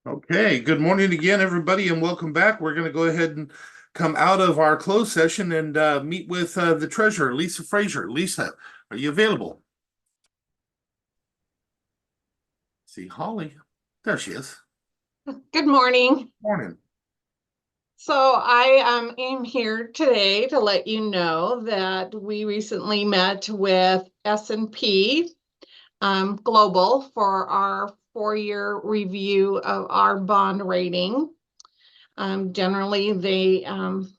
Okay, good morning again, everybody, and welcome back. We're going to go ahead and come out of our closed session and meet with the treasurer, Lisa Frazier. Lisa, are you available? See Holly. There she is. Good morning. Morning. So I am here today to let you know that we recently met with S&P Global for our 4-year review of our bond rating. Generally, they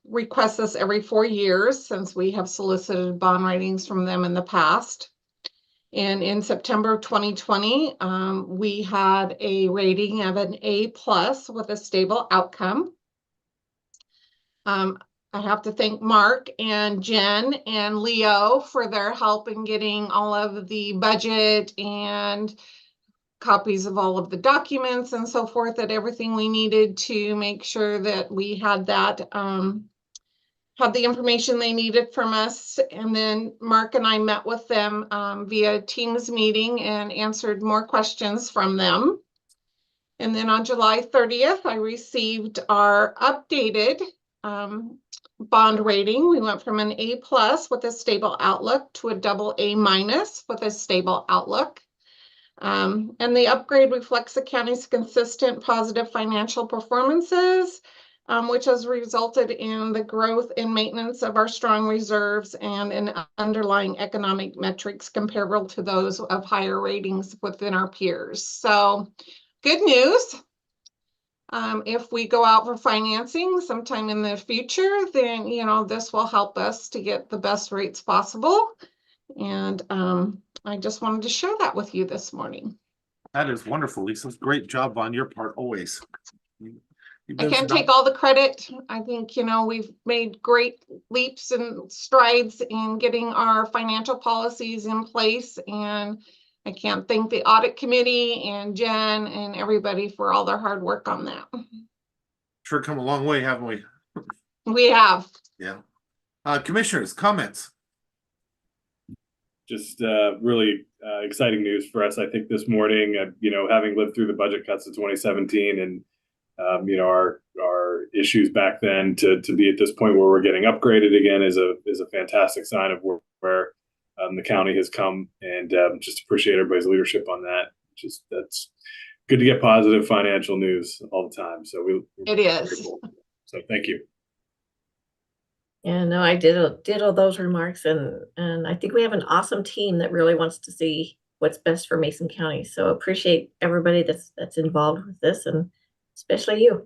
request this every 4 years since we have solicited bond ratings from them in the past. And in September of 2020, we had a rating of an A+ with a stable outcome. I have to thank Mark and Jen and Leo for their help in getting all of the budget and copies of all of the documents and so forth, that everything we needed to make sure that we had that, had the information they needed from us. And then Mark and I met with them via Teams meeting and answered more questions from them. And then on July 30th, I received our updated bond rating. We went from an A+ with a stable outlook to a AA- with a stable outlook. And the upgrade reflects the county's consistent positive financial performances, which has resulted in the growth and maintenance of our strong reserves and in underlying economic metrics comparable to those of higher ratings within our peers. So good news. If we go out for financing sometime in the future, then, this will help us to get the best rates possible. And I just wanted to share that with you this morning. That is wonderful, Lisa. Great job on your part, always. I can't take all the credit. I think, we've made great leaps and strides in getting our financial policies in place. And I can't thank the audit committee and Jen and everybody for all their hard work on that. Sure come a long way, haven't we? We have. Yeah. Commissioners, comments? Just really exciting news for us, I think, this morning. Having lived through the budget cuts of 2017 and our issues back then, to be at this point where we're getting upgraded again is a fantastic sign of where the county has come, and just appreciate everybody's leadership on that. That's good to get positive financial news all the time. So it is. So thank you. Yeah, no, I did all those remarks, and I think we have an awesome team that really wants to see what's best for Mason County. So appreciate everybody that's involved with this, and especially you.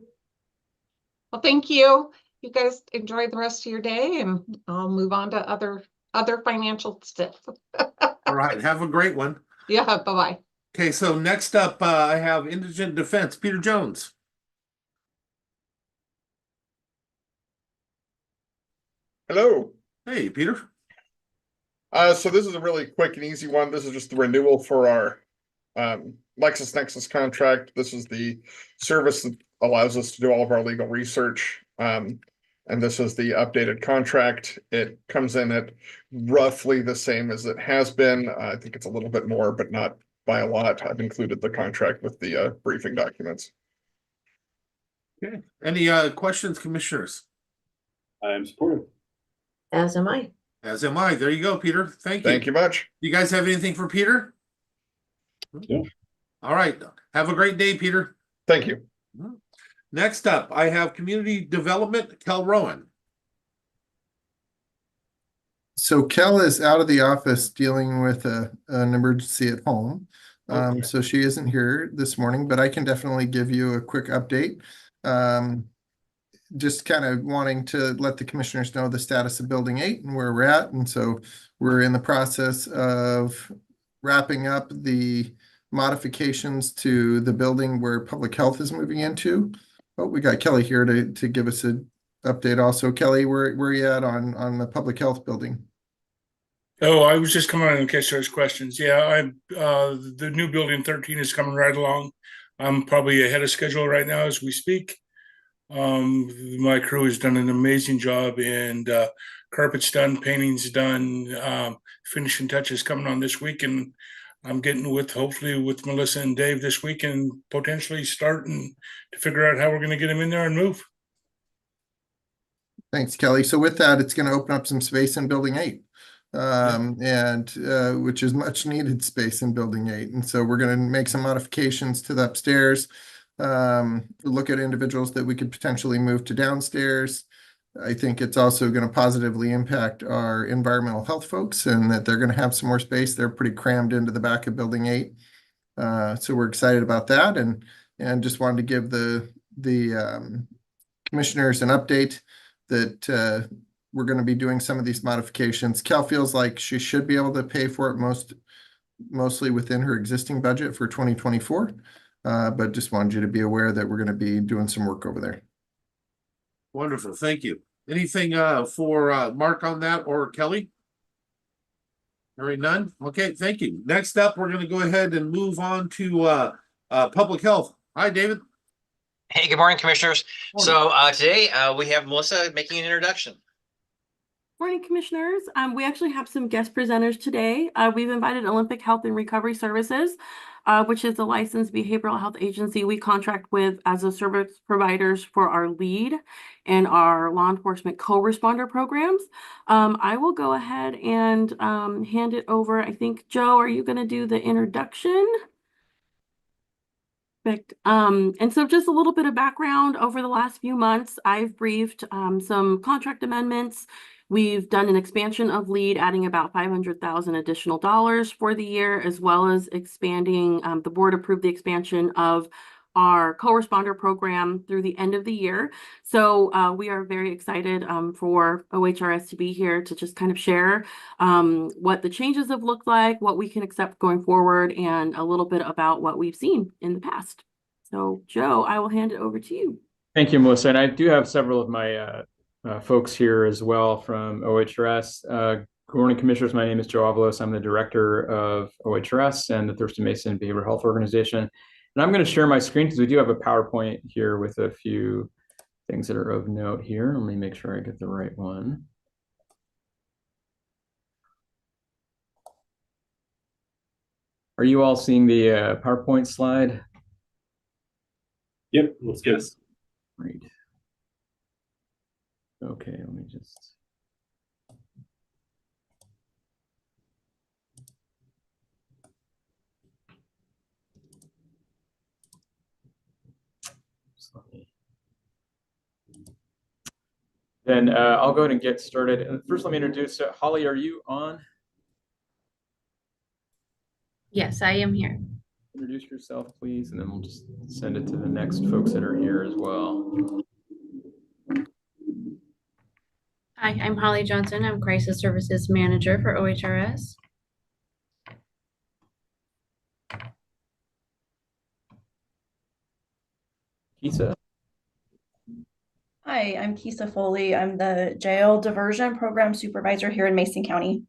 Well, thank you. You guys enjoy the rest of your day, and I'll move on to other financial stuff. All right, have a great one. Yeah, bye-bye. Okay, so next up, I have Indigent Defense, Peter Jones. Hello. Hey, Peter. So this is a really quick and easy one. This is just the renewal for our LexisNexis contract. This is the service that allows us to do all of our legal research. And this is the updated contract. It comes in at roughly the same as it has been. I think it's a little bit more, but not by a lot. I've included the contract with the briefing documents. Okay. Any questions, commissioners? I am supportive. As am I. As am I. There you go, Peter. Thank you. Thank you much. You guys have anything for Peter? Yeah. All right. Have a great day, Peter. Thank you. Next up, I have Community Development, Kell Rowen. So Kell is out of the office dealing with an emergency at home. Okay. So she isn't here this morning, but I can definitely give you a quick update. Just kind of wanting to let the commissioners know the status of Building 8 and where we're at. And so we're in the process of wrapping up the modifications to the building where public health is moving into. Oh, we got Kelly here to give us an update also. Kelly, where are you at on the public health building? Oh, I was just coming on in case there's questions. Yeah, the new building 13 is coming right along. I'm probably ahead of schedule right now as we speak. My crew has done an amazing job, and carpet's done, painting's done, finishing touches coming on this week, and I'm getting with, hopefully with Melissa and Dave this week, and potentially starting to figure out how we're going to get them in there and move. Thanks, Kelly. So with that, it's going to open up some space in Building 8, which is much needed space in Building 8. And so we're going to make some modifications to the upstairs, look at individuals that we could potentially move to downstairs. I think it's also going to positively impact our environmental health folks, and that they're going to have some more space. They're pretty crammed into the back of Building 8. So we're excited about that, and just wanted to give the commissioners an update that we're going to be doing some of these modifications. Kell feels like she should be able to pay for it mostly within her existing budget for 2024, but just wanted you to be aware that we're going to be doing some work over there. Wonderful, thank you. Anything for Mark on that, or Kelly? Hearing none. Okay, thank you. Next up, we're going to go ahead and move on to public health. Hi, David. Hey, good morning, commissioners. Morning. So today we have Melissa making an introduction. Morning, commissioners. We actually have some guest presenters today. We've invited Olympic Health and Recovery Services, which is a licensed behavioral health agency we contract with as a service providers for our LEAD and our law enforcement co-responder programs. I will go ahead and hand it over. I think, Joe, are you going to do the introduction? Perfect. And so just a little bit of background. Over the last few months, I've briefed some contract amendments. We've done an expansion of LEAD, adding about $500,000 additional dollars for the year, as well as expanding. The board approved the expansion of our co-responder program through the end of the year. So we are very excited for OHRS to be here to just kind of share what the changes have looked like, what we can accept going forward, and a little bit about what we've seen in the past. So Joe, I will hand it over to you. Thank you, Melissa. And I do have several of my folks here as well from OHRS. Good morning, commissioners. My name is Joe Avalos. I'm the director of OHRS and the Thurston Mason Behavioral Health Organization. And I'm going to share my screen because we do have a PowerPoint here with a few things that are of note here. Let me make sure I get the right one. Are you all seeing the PowerPoint slide? Yep, let's get it. Great. Okay, let me just. Then I'll go ahead and get started. First, let me introduce Holly. Are you on? Yes, I am here. Introduce yourself, please, and then we'll just send it to the next folks that are here as well. Hi, I'm Holly Johnson. I'm Crisis Services Manager for OHRS. Kisa. Hi, I'm Kisa Foley. I'm the Jail Diversion Program Supervisor here in Mason County.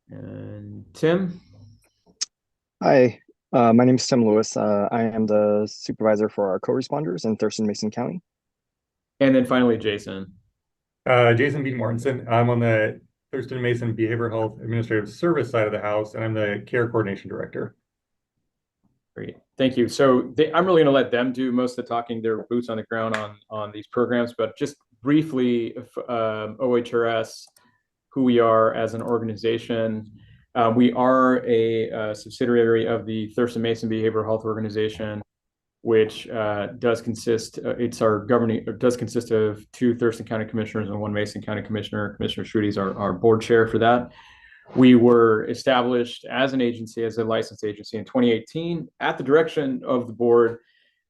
And Tim. Hi, my name is Tim Lewis. I am the supervisor for our co-responders in Thurston Mason County. And then finally, Jason. Jason B. Mortensen. I'm on the Thurston Mason Behavioral Health Administrative Service side of the house, and I'm the Care Coordination Director. Great, thank you. So I'm really going to let them do most of the talking. They're boots on the ground on these programs, but just briefly, OHRS, who we are as an organization. We are a subsidiary of the Thurston Mason Behavioral Health Organization, which does consist. Does consist of 2 Thurston County Commissioners and 1 Mason County Commissioner. Commissioner Schrudy is our board chair for that. We were established as an agency, as a licensed agency in 2018, at the direction of the board,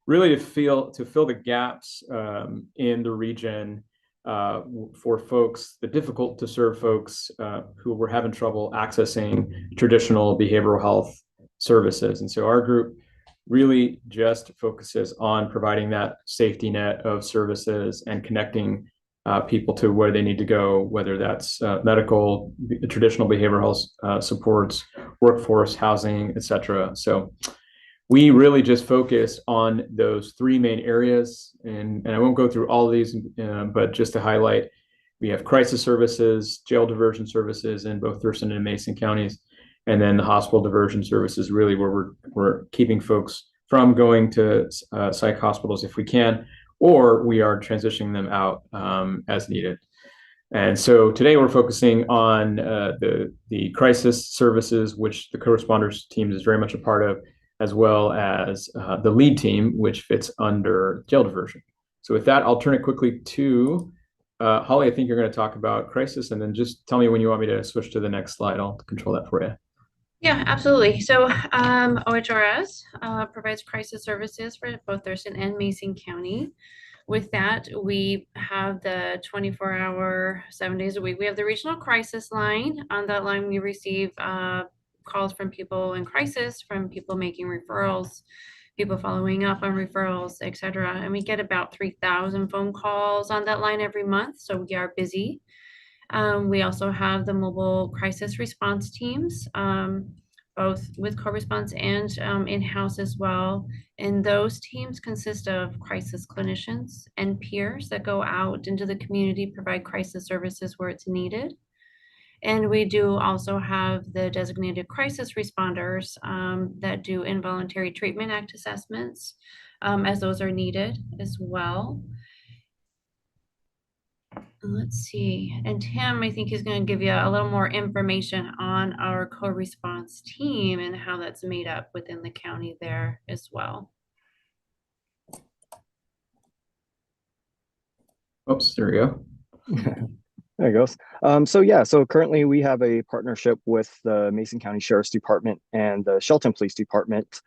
really to fill the gaps in the region for folks, the difficult to serve folks who were having trouble accessing traditional behavioral health services. And so our group really just focuses on providing that safety net of services and connecting people to where they need to go, whether that's medical, traditional behavioral health supports, workforce, housing, etc. So we really just focus on those 3 main areas, and I won't go through all of these, but just to highlight, we have crisis services, jail diversion services in both Thurston and Mason counties, And then the hospital diversion service is really where we're keeping folks from going to psych hospitals if we can, or we are transitioning them out as needed. And so today we're focusing on the crisis services, which the co-responders team is very much a part of, as well as the lead team, which fits under jail diversion. So with that, I'll turn it quickly to Holly. I think you're going to talk about crisis, and then just tell me when you want me to switch to the next slide. I'll control that for you. Yeah, absolutely. So OHRS provides crisis services for both Thurston and Mason County. With that, we have the 24-hour, 7 days a week. We have the regional crisis line. On that line, we receive calls from people in crisis, from people making referrals, people following up on referrals, etc. And we get about 3,000 phone calls on that line every month. So we are busy. We also have the mobile crisis response teams, both with co-response and in-house as well. And those teams consist of crisis clinicians and peers that go out into the community, provide crisis services where it's needed. And we do also have the designated crisis responders that do involuntary treatment act assessments as those are needed as well. Let's see. And Tim, I think, is going to give you a little more information on our co-response team and how that's made up within the county there as well. Oops, there we go. There it goes. So currently we have a partnership with the Mason County Sheriff's Department and the Shelton Police Department.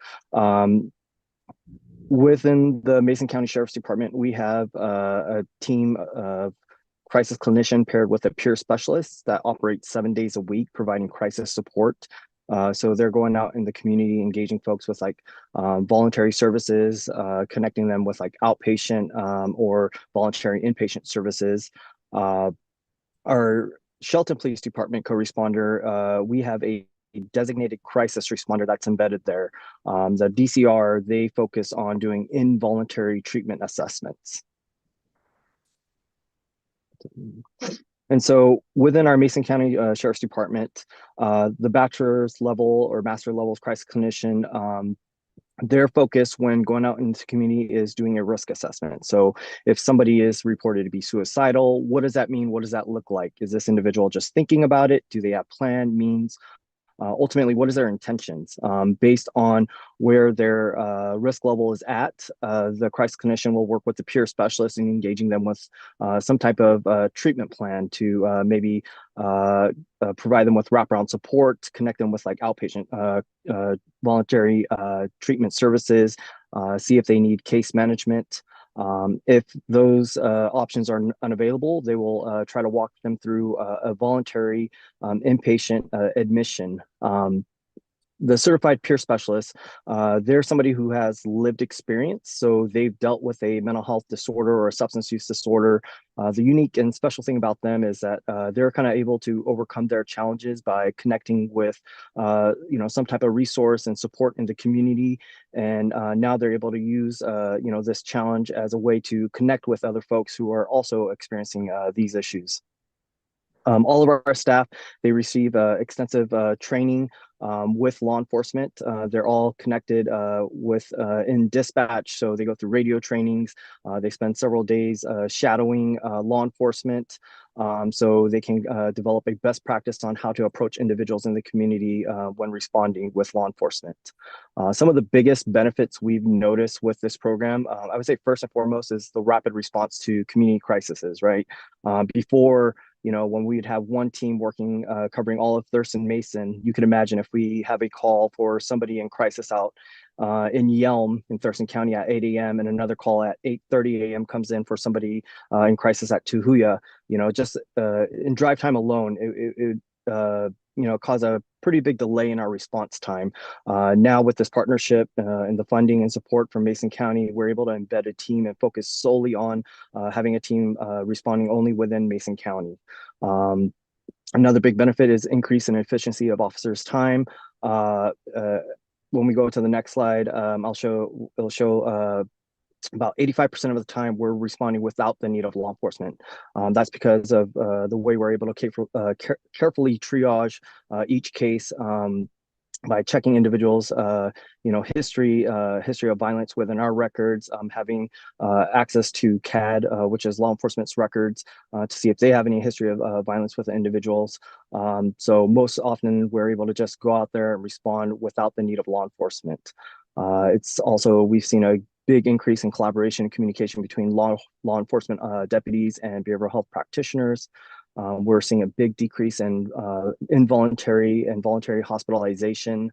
Within the Mason County Sheriff's Department, we have a team of crisis clinician paired with a peer specialist that operates 7 days a week, providing crisis support. So they're going out in the community, engaging folks with like voluntary services, connecting them with like outpatient or voluntary inpatient services. Our Shelton Police Department co-responder, we have a designated crisis responder that's embedded there. The DCR, they focus on doing involuntary treatment assessments. And so within our Mason County Sheriff's Department, the bachelor's level or master level crisis clinician, their focus when going out into the community is doing a risk assessment. So if somebody is reported to be suicidal, what does that mean? What does that look like? Is this individual just thinking about it? Do they have plan, means? Ultimately, what is their intentions? Based on where their risk level is at, the crisis clinician will work with the peer specialist in engaging them with some type of treatment plan to maybe provide them with wraparound support, connect them with like outpatient voluntary treatment services, see if they need case management. If those options are unavailable, they will try to walk them through a voluntary inpatient admission. The certified peer specialist, they're somebody who has lived experience. So they've dealt with a mental health disorder or a substance use disorder. The unique and special thing about them is that they're kind of able to overcome their challenges by connecting with, some type of resource and support in the community. And now they're able to use, this challenge as a way to connect with other folks who are also experiencing these issues. All of our staff, they receive extensive training with law enforcement. They're all connected in dispatch. So they go through radio trainings. They spend several days shadowing law enforcement. So they can develop a best practice on how to approach individuals in the community when responding with law enforcement. Some of the biggest benefits we've noticed with this program, I would say first and foremost, is the rapid response to community crises, right? Before, when we'd have one team working, covering all of Thurston Mason, you can imagine if we have a call for somebody in crisis out in Yelm in Thurston County at 8 a.m. and another call at 8:30 a.m. comes in for somebody in crisis at Tuhuya, just in drive time alone, it cause a pretty big delay in our response time. Now with this partnership and the funding and support from Mason County, we're able to embed a team and focus solely on having a team responding only within Mason County. Another big benefit is increase in efficiency of officers' time. When we go to the next slide, it'll show about 85% of the time we're responding without the need of law enforcement. That's because of the way we're able to carefully triage each case by checking individuals, history of violence within our records, having access to CAD, which is law enforcement's records, to see if they have any history of violence with individuals. So most often we're able to just go out there and respond without the need of law enforcement. It's also, we've seen a big increase in collaboration and communication between law enforcement deputies and behavioral health practitioners. We're seeing a big decrease in involuntary and voluntary hospitalization.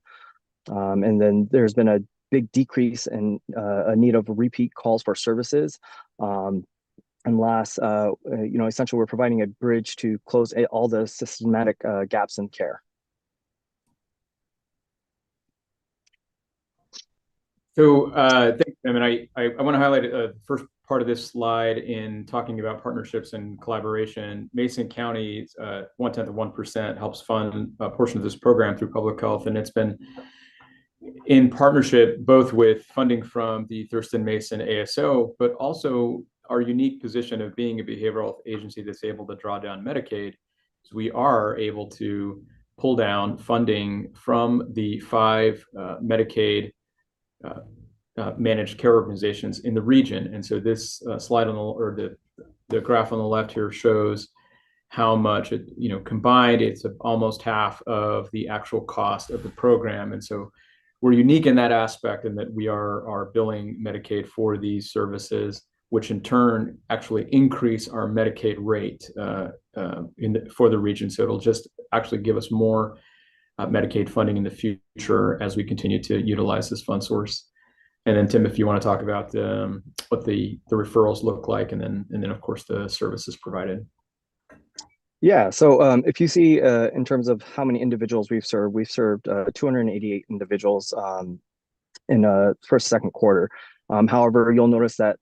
And then there's been a big decrease in a need of repeat calls for services. And last, essentially we're providing a bridge to close all the systematic gaps in care. So thanks, Tim. And I want to highlight the first part of this slide in talking about partnerships and collaboration. Mason County, 0.1% helps fund a portion of this program through public health. And it's been in partnership both with funding from the Thurston Mason ASO, but also our unique position of being a behavioral health agency that's able to draw down Medicaid. So we are able to pull down funding from the 5 Medicaid managed care organizations in the region. And so this slide the graph on the left here shows how much combined, it's almost half of the actual cost of the program. And so we're unique in that aspect, in that we are billing Medicaid for these services, which in turn actually increase our Medicaid rate for the region. So it'll just actually give us more Medicaid funding in the future as we continue to utilize this fund source. And then Tim, if you want to talk about what the referrals look like, and then of course the services provided. Yeah, so if you see in terms of how many individuals we've served 288 individuals in first, second quarter. However, you'll notice that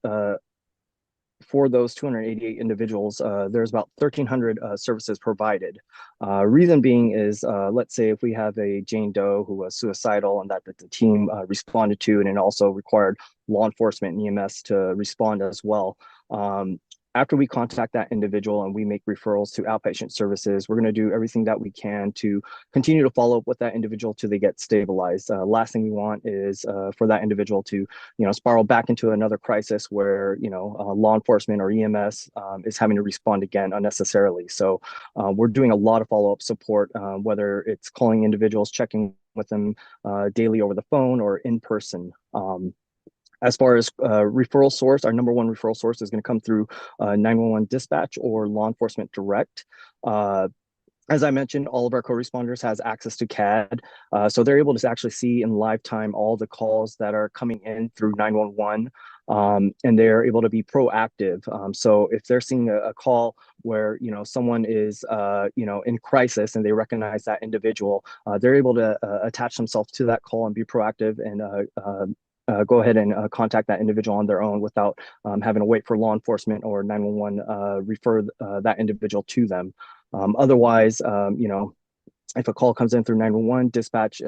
for those 288 individuals, there's about 1,300 services provided. Reason being is, let's say if we have a Jane Doe who was suicidal and that the team responded to, and it also required law enforcement and EMS to respond as well. After we contact that individual and we make referrals to outpatient services, we're going to do everything that we can to continue to follow up with that individual till they get stabilized. Last thing we want is for that individual to, spiral back into another crisis where, law enforcement or EMS is having to respond again unnecessarily. So we're doing a lot of follow-up support, whether it's calling individuals, checking with them daily over the phone or in person. As far as referral source, our number one referral source is going to come through 911 dispatch or law enforcement direct. As I mentioned, all of our co-responders has access to CAD, so they're able to actually see in live time all the calls that are coming in through 911, and they're able to be proactive. So if they're seeing a call where someone is in crisis and they recognize that individual, they're able to attach themselves to that call and be proactive and go ahead and contact that individual on their own without having to wait for law enforcement or 911 refer that individual to them. Otherwise, if a call comes in through 911, dispatch,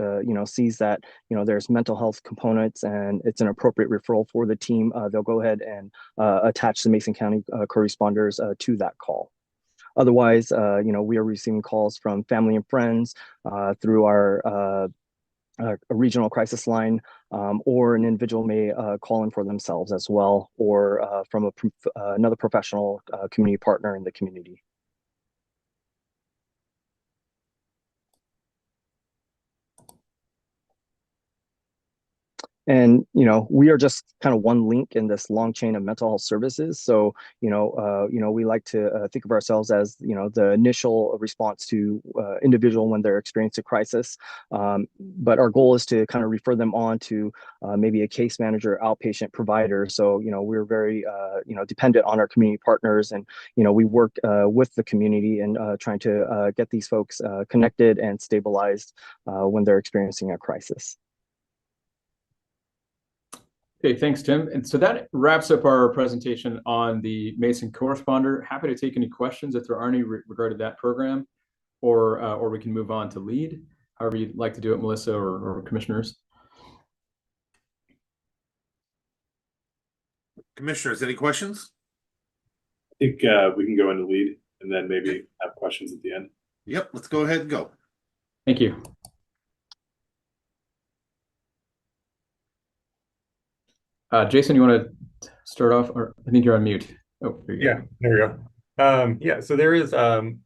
sees that, there's mental health components and it's an appropriate referral for the team, they'll go ahead and attach the Mason County co-responders to that call. Otherwise, we are receiving calls from family and friends through our a regional crisis line, or an individual may call in for themselves as well, or from another professional community partner in the community. And, we are just kind of one link in this long chain of mental health services. So, we like to think of ourselves as, the initial response to individual when they're experiencing a crisis. But our goal is to kind of refer them on to maybe a case manager, outpatient provider. So, we're very, dependent on our community partners, and, we work with the community and trying to get these folks connected and stabilized when they're experiencing a crisis. Okay, thanks, Tim. And so that wraps up our presentation on the Mason Co-Responder. Happy to take any questions if there are any regarding that program, or we can move on to lead, however you'd like to do it, Melissa or commissioners. Commissioners, any questions? I think we can go into lead and then maybe have questions at the end. Yep, let's go ahead and go. Thank you. Jason, you want to start off, or I think you're on mute. Oh, there you Yeah, there we go. Yeah, so there is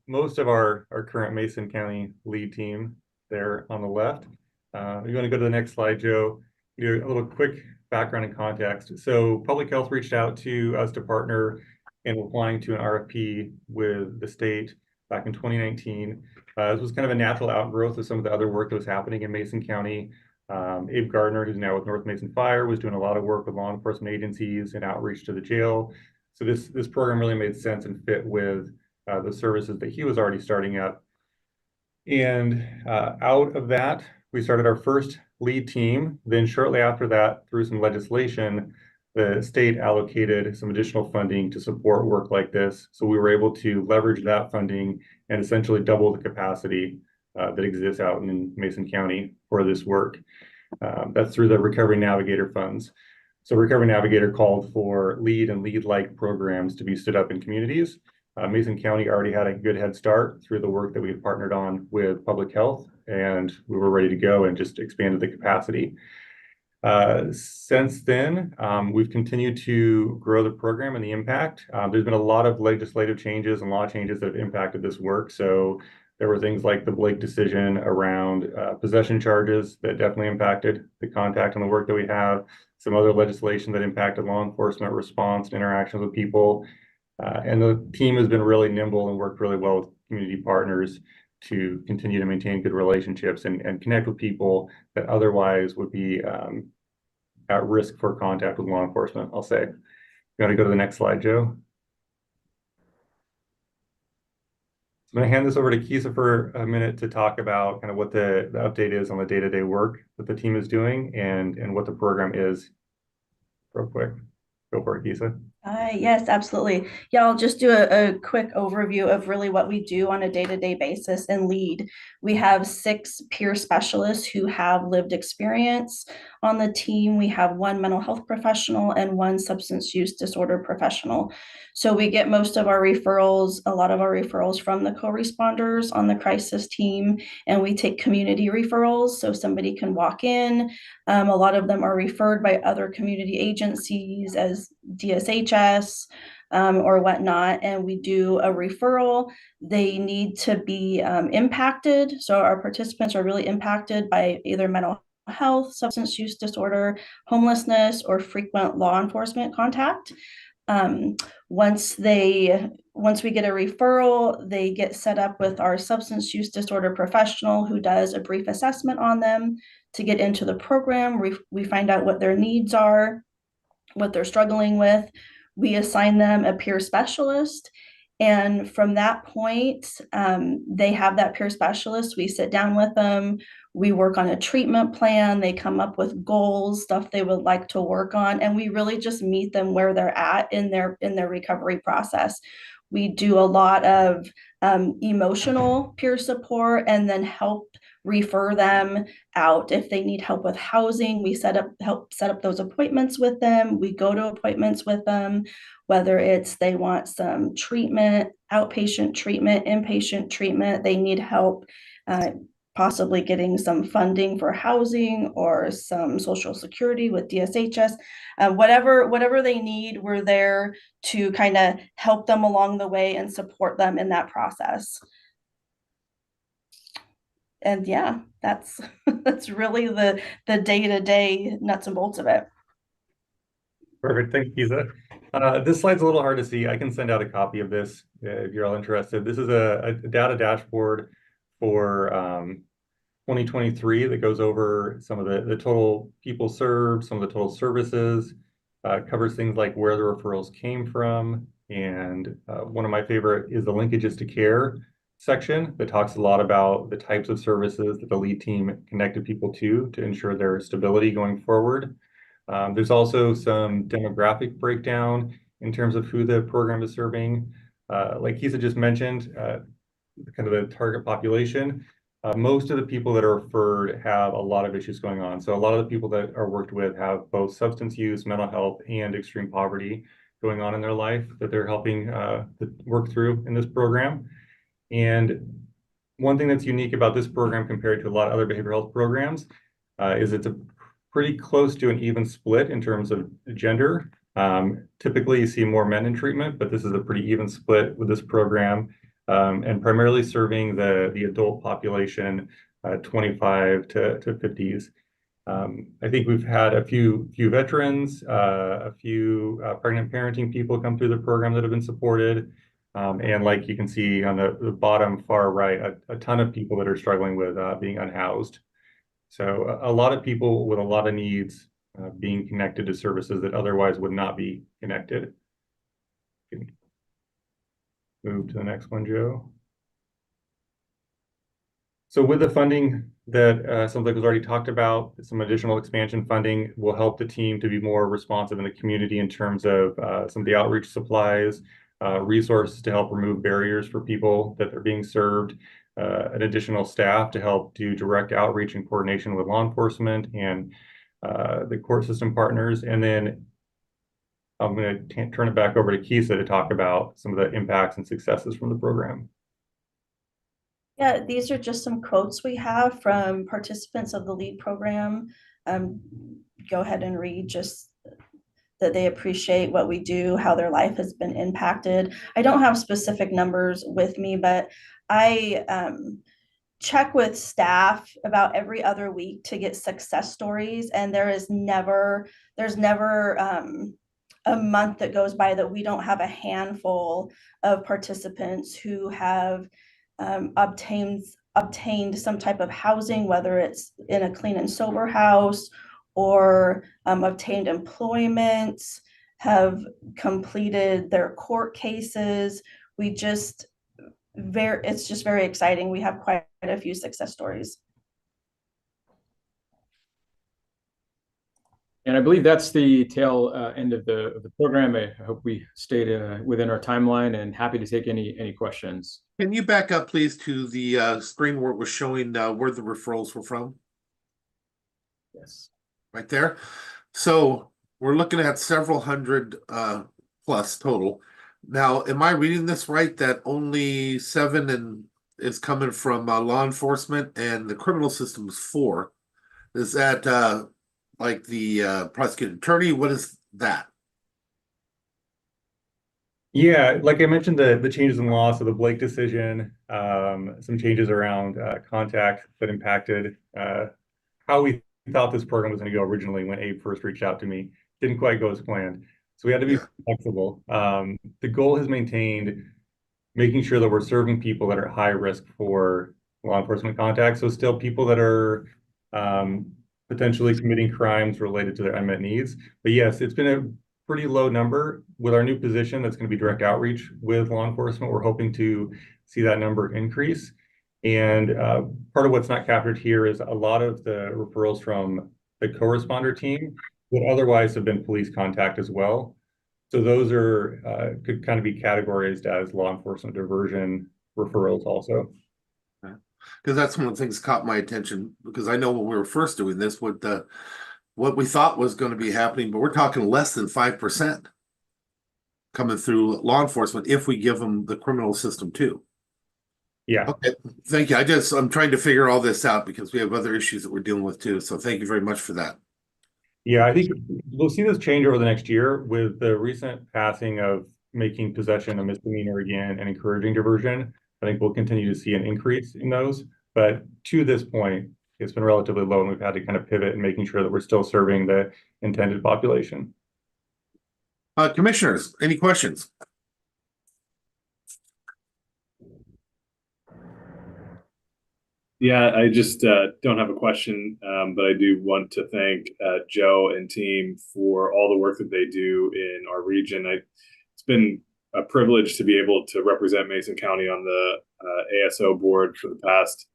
most of our current Mason County lead team there on the left. You're going to go to the next slide, Joe. Do a little quick background and context. So Public Health reached out to us to partner in applying to an RFP with the state back in 2019. This was kind of a natural outgrowth of some of the other work that was happening in Mason County. Abe Gardner, who's now with North Mason Fire, was doing a lot of work with law enforcement agencies and outreach to the jail. So this program really made sense and fit with the services that he was already starting up. And out of that, we started our first lead team. Then shortly after that, through some legislation, the state allocated some additional funding to support work like this. So we were able to leverage that funding and essentially double the capacity that exists out in Mason County for this work. That's through the Recovery Navigator funds. So Recovery Navigator called for lead and lead-like programs to be stood up in communities. Mason County already had a good head start through the work that we had partnered on with Public Health, and we were ready to go and just expanded the capacity. Since then, we've continued to grow the program and the impact. There's been a lot of legislative changes and law changes that have impacted this work. So there were things like the Blake decision around possession charges that definitely impacted the contact and the work that we have. Some other legislation that impacted law enforcement response and interactions with people. And the team has been really nimble and worked really well with community partners to continue to maintain good relationships and connect with people that otherwise would be at risk for contact with law enforcement, I'll say. You want to go to the next slide, Joe? I'm going to hand this over to Kisa for a minute to talk about kind of what the update is on the day-to-day work that the team is doing and what the program is. Real quick. Go for it, Kisa. Yes, absolutely. Yeah, I'll just do a quick overview of really what we do on a day-to-day basis in LEAD. We have 6 peer specialists who have lived experience on the team. We have 1 mental health professional and 1 substance use disorder professional. So we get most of our referrals, a lot of our referrals from the co-responders on the crisis team, and we take community referrals. So somebody can walk in. A lot of them are referred by other community agencies as DSHS or whatnot, and we do a referral. They need to be impacted. So our participants are really impacted by either mental health, substance use disorder, homelessness, or frequent law enforcement contact. Once we get a referral, they get set up with our substance use disorder professional who does a brief assessment on them to get into the program. We find out what their needs are, what they're struggling with. We assign them a peer specialist. And from that point, they have that peer specialist. We sit down with them. We work on a treatment plan. They come up with goals, stuff they would like to work on. And we really just meet them where they're at in their recovery process. We do a lot of emotional peer support and then help refer them out. If they need help with housing, we help set up those appointments with them. We go to appointments with them, whether it's they want some treatment, outpatient treatment, inpatient treatment, they need help possibly getting some funding for housing or some social security with DSHS, whatever they need, we're there to kind of help them along the way and support them in that process. And yeah, that's really the day-to-day nuts and bolts of it. Perfect. Thank you, Kisa. This slide's a little hard to see. I can send out a copy of this if you're all interested. This is a data dashboard for 2023 that goes over some of the total people served, some of the total services, covers things like where the referrals came from. And one of my favorite is the linkages to care section that talks a lot about the types of services that the lead team connected people to ensure their stability going forward. There's also some demographic breakdown in terms of who the program is serving. Like Kisa just mentioned, kind of the target population. most of the people that are referred have a lot of issues going on. So a lot of the people that are worked with have both substance use, mental health, and extreme poverty going on in their life that they're helping work through in this program. And one thing that's unique about this program compared to a lot of other behavioral health programs is it's a pretty close to an even split in terms of gender. Typically, you see more men in treatment, but this is a pretty even split with this program, and primarily serving the adult population, 25 to 50s. I think we've had a few veterans, a few pregnant parenting people come through the program that have been supported. And like you can see on the bottom far right, a ton of people that are struggling with being unhoused. So a lot of people with a lot of needs being connected to services that otherwise would not be connected. Move to the next one, Joe. So with the funding that something was already talked about, some additional expansion funding will help the team to be more responsive in the community in terms of some of the outreach supplies, resources to help remove barriers for people that are being served, an additional staff to help do direct outreach and coordination with law enforcement and the court system partners. And then I'm going to turn it back over to Kisa to talk about some of the impacts and successes from the program. Yeah, these are just some quotes we have from participants of the LEAD program. Go ahead and read just that they appreciate what we do, how their life has been impacted. I don't have specific numbers with me, but I check with staff about every other week to get success stories, and there's never a month that goes by that we don't have a handful of participants who have obtained some type of housing, whether it's in a clean and sober house or obtained employment, have completed their court cases. It's just very exciting. We have quite a few success stories. And I believe that's the tail end of the program. I hope we stayed within our timeline, and happy to take any questions. Can you back up, please, to the screen where it was showing where the referrals were from? Yes. Right there. So we're looking at several hundred plus total. Now, am I reading this right that only 7 is coming from law enforcement and the criminal system is 4? Is that like the prosecuting attorney? What is that? Yeah, like I mentioned, the changes in law, so the Blake decision, some changes around contact that impacted how we thought this program was going to go originally when Abe first reached out to me. Didn't quite go as planned. So we had to be flexible. The goal has maintained making sure that we're serving people that are high risk for law enforcement contacts. So still people that are potentially committing crimes related to their unmet needs. But yes, it's been a pretty low number. With our new position, that's going to be direct outreach with law enforcement. We're hoping to see that number increase. And part of what's not captured here is a lot of the referrals from the co-responder team would otherwise have been police contact as well. So those are could kind of be categorized as law enforcement diversion referrals also. Because that's one of the things that caught my attention, because I know when we were first doing this, what we thought was going to be happening, but we're talking less than 5% coming through law enforcement if we give them the criminal system too. Yeah. Okay. Thank you. I'm trying to figure all this out because we have other issues that we're dealing with too. So thank you very much for that. Yeah, I think we'll see this change over the next year with the recent passing of making possession a misdemeanor again and encouraging diversion. I think we'll continue to see an increase in those. But to this point, it's been relatively low, and we've had to kind of pivot and making sure that we're still serving the intended population. Commissioners, any questions? Yeah, I just don't have a question, but I do want to thank Joe and team for all the work that they do in our region. It's been a privilege to be able to represent Mason County on the ASO board for the past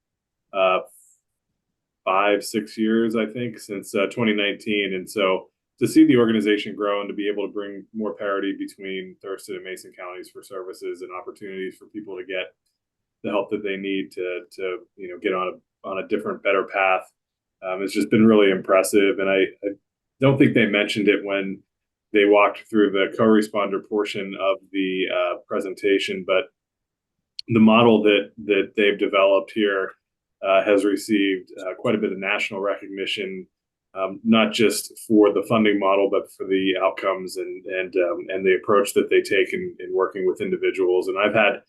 5-6 years, I think, since 2019. And so to see the organization grow and to be able to bring more parity between Thurston and Mason counties for services and opportunities for people to get help that they need to get on a different, better path. It's just been really impressive, and I don't think they mentioned it when they walked through the co-responder portion of the presentation, but the model that they've developed here has received quite a bit of national recognition, not just for the funding model, but for the outcomes and the approach that they take in working with individuals. And I've had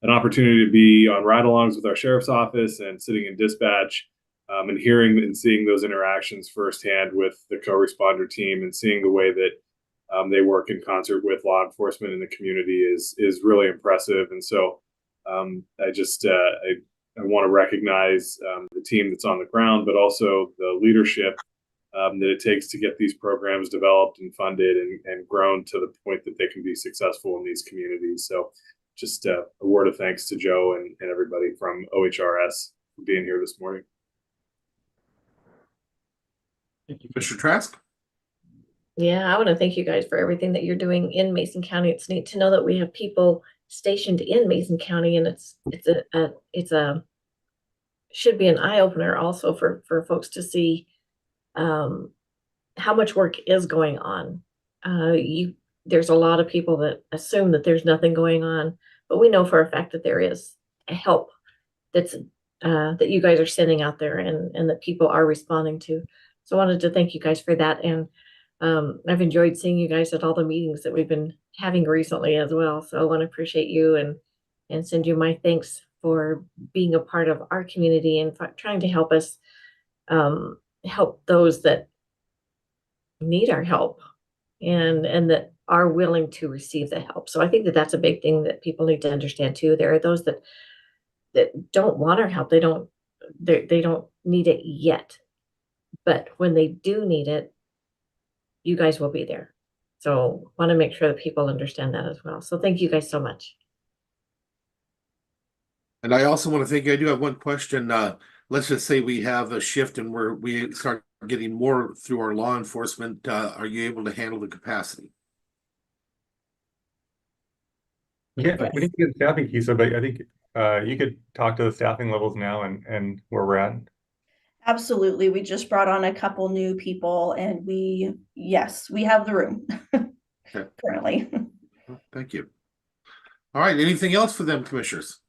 an opportunity to be on ride-alongs with our sheriff's office and sitting in dispatch, and hearing and seeing those interactions firsthand with the co-responder team, and seeing the way that they work in concert with law enforcement in the community is really impressive. And so I just I want to recognize the team that's on the ground, but also the leadership that it takes to get these programs developed and funded and grown to the point that they can be successful in these communities. So just a word of thanks to Joe and everybody from OHRS for being here this morning. Thank you, Mr. Trask. Yeah, I want to thank you guys for everything that you're doing in Mason County. It's neat to know that we have people stationed in Mason County, and it's a should be an eye opener also for folks to see how much work is going on. There's a lot of people that assume that there's nothing going on, but we know for a fact that there is a help that's that you guys are sending out there and that people are responding to. So I wanted to thank you guys for that. And I've enjoyed seeing you guys at all the meetings that we've been having recently as well. So I want to appreciate you and send you my thanks for being a part of our community and trying to help us help those that need our help and that are willing to receive the help. So I think that that's a big thing that people need to understand too. There are those that don't want our help. They don't need it yet. But when they do need it, you guys will be there. So want to make sure that people understand that as well. So thank you guys so much. And I also want to thank you. I do have one question. Let's just say we have a shift and we start getting more through our law enforcement. Are you able to handle the capacity? Yeah, we didn't get staffing key, so but I think you could talk to the staffing levels now and where we're at. Absolutely. We just brought on a couple new people and yes, we have the room currently. Thank you. All right. Anything else for them, commissioners?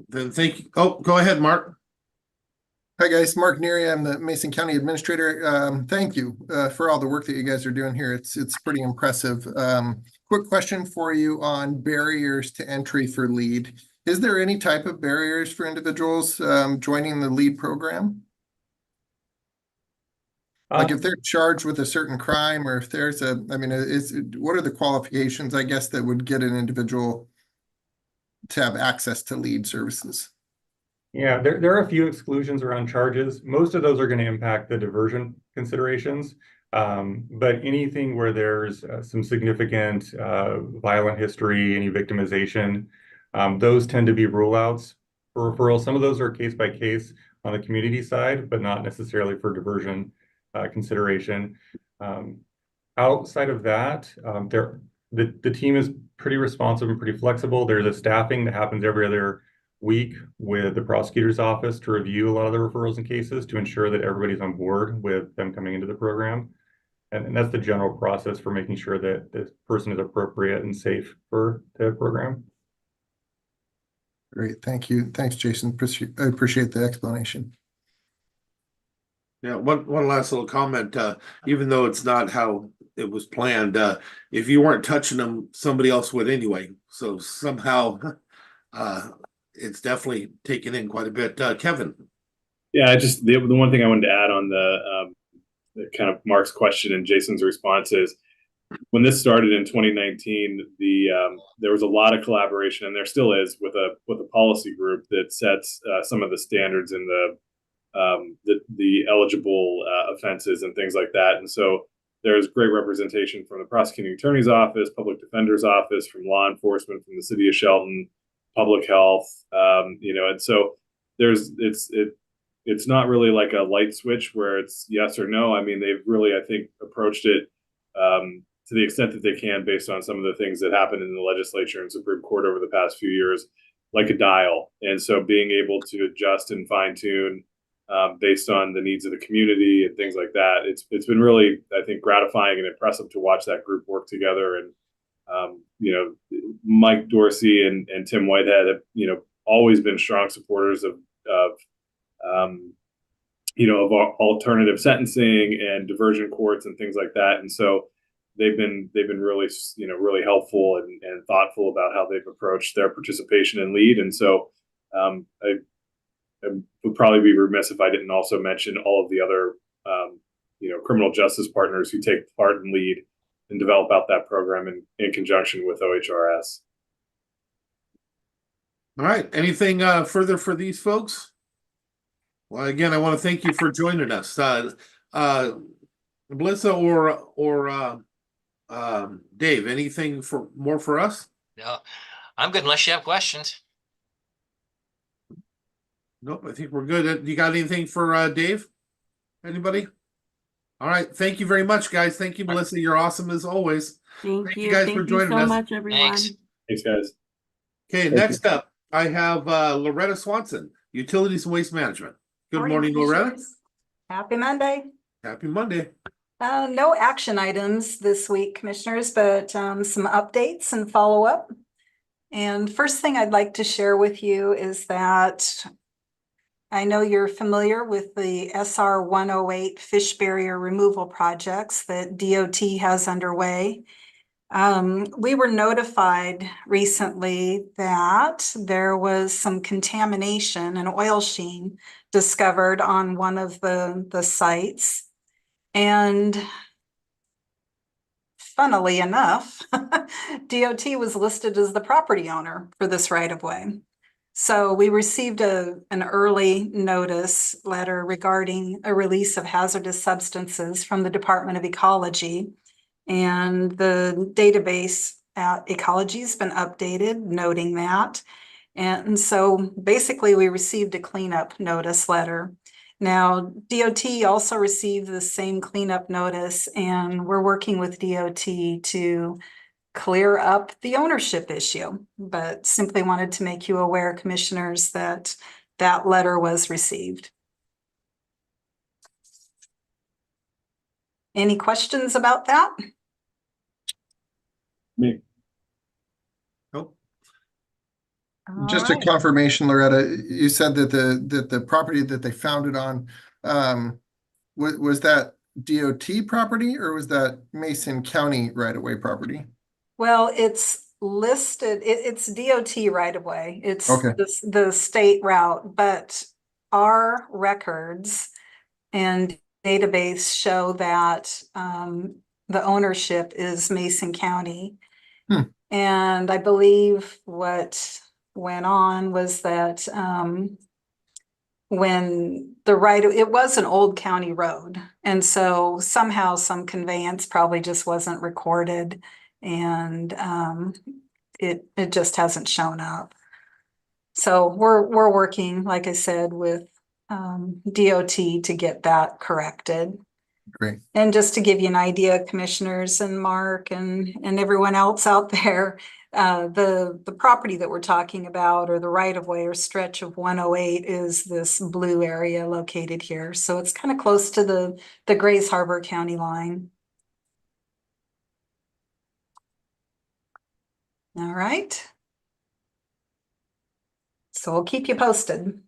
Then thank you. Oh, go ahead, Mark. Hi guys, Mark Neary. I'm the Mason County Administrator. Thank you for all the work that you guys are doing here. It's pretty impressive. Quick question for you on barriers to entry for LEAD. Is there any type of barriers for individuals joining the LEAD program? Like if they're charged with a certain crime, or if there's what are the qualifications, I guess, that would get an individual to have access to LEAD services? Yeah, there are a few exclusions around charges. Most of those are going to impact the diversion considerations. But anything where there's some significant violent history, any victimization, those tend to be rule outs for referral. Some of those are case by case on the community side, but not necessarily for diversion consideration. Outside of that, the team is pretty responsive and pretty flexible. There's a staffing that happens every other week with the prosecutor's office to review a lot of the referrals and cases to ensure that everybody's on board with them coming into the program. And that's the general process for making sure that this person is appropriate and safe for the program. Great, thank you. Thanks, Jason. I appreciate the explanation. Yeah, one last little comment. Even though it's not how it was planned, if you weren't touching them, somebody else would anyway. So somehow it's definitely taken in quite a bit. Kevin. Yeah, just the one thing I wanted to add on the kind of Mark's question and Jason's response is, when this started in 2019, there was a lot of collaboration, and there still is, with a policy group that sets some of the standards in the eligible offenses and things like that. And so there's great representation from the prosecuting attorney's office, public defender's office, from law enforcement, from the city of Shelton, public health, and so it's not really like a light switch where it's yes or no. I mean, they've really, I think, approached it to the extent that they can based on some of the things that happened in the legislature and Supreme Court over the past few years. like a dial. And so being able to adjust and fine tune based on the needs of the community and things like that, it's been really, I think, gratifying and impressive to watch that group work together. And Mike Dorsey and Tim Whitehead have always been strong supporters of alternative sentencing and diversion courts and things like that. And so they've been really really helpful and thoughtful about how they've approached their participation in LEAD. And so I would probably be remiss if I didn't also mention all of the other criminal justice partners who take part in LEAD and develop out that program in conjunction with OHRS. All right. Anything further for these folks? Well, again, I want to thank you for joining us. Melissa or Dave, anything more for us? No, I'm good unless you have questions. Nope, I think we're good. You got anything for Dave? Anybody? All right. Thank you very much, guys. Thank you, Melissa. You're awesome as always. Thank you. guys Thank for you joining so us. much, everyone. Thanks, guys. Okay, next up, I have Loretta Swanson, Utilities and Waste Management. Good morning, Loretta. Happy Monday. Happy Monday. No action items this week, commissioners, but some updates and follow-up. And first thing I'd like to share with you is that I know you're familiar with the SR 108 fish barrier removal projects that DOT has underway. We were notified recently that there was some contamination and oil sheen discovered on one of the sites. And funnily enough, DOT was listed as the property owner for this right-of-way. So we received an early notice letter regarding a release of hazardous substances from the Department of Ecology. And the database at Ecology has been updated, noting that. And so basically we received a cleanup notice letter. Now, DOT also received the same cleanup notice, and we're working with DOT to clear up the ownership issue, but simply wanted to make you aware, commissioners, that that letter was received. Any questions about that? Me. Nope. Just a confirmation, Loretta, you said that the property that they found it on, was that DOT property or was that Mason County right-of-way property? Well, it's listed, it's DOT right of way. It's Okay. the state route, but our records and database show that the ownership is Mason County. And I believe what went on was that when it was an old county road. And so somehow some conveyance probably just wasn't recorded, and it just hasn't shown up. So we're working, like I said, with DOT to get that corrected. Great. And just to give you an idea, commissioners and Mark and everyone else out there, the property that we're talking about, or the right of way or stretch of 108, is this blue area located here. So it's kind of close to the Grays Harbor County line. All right. So we'll keep you posted.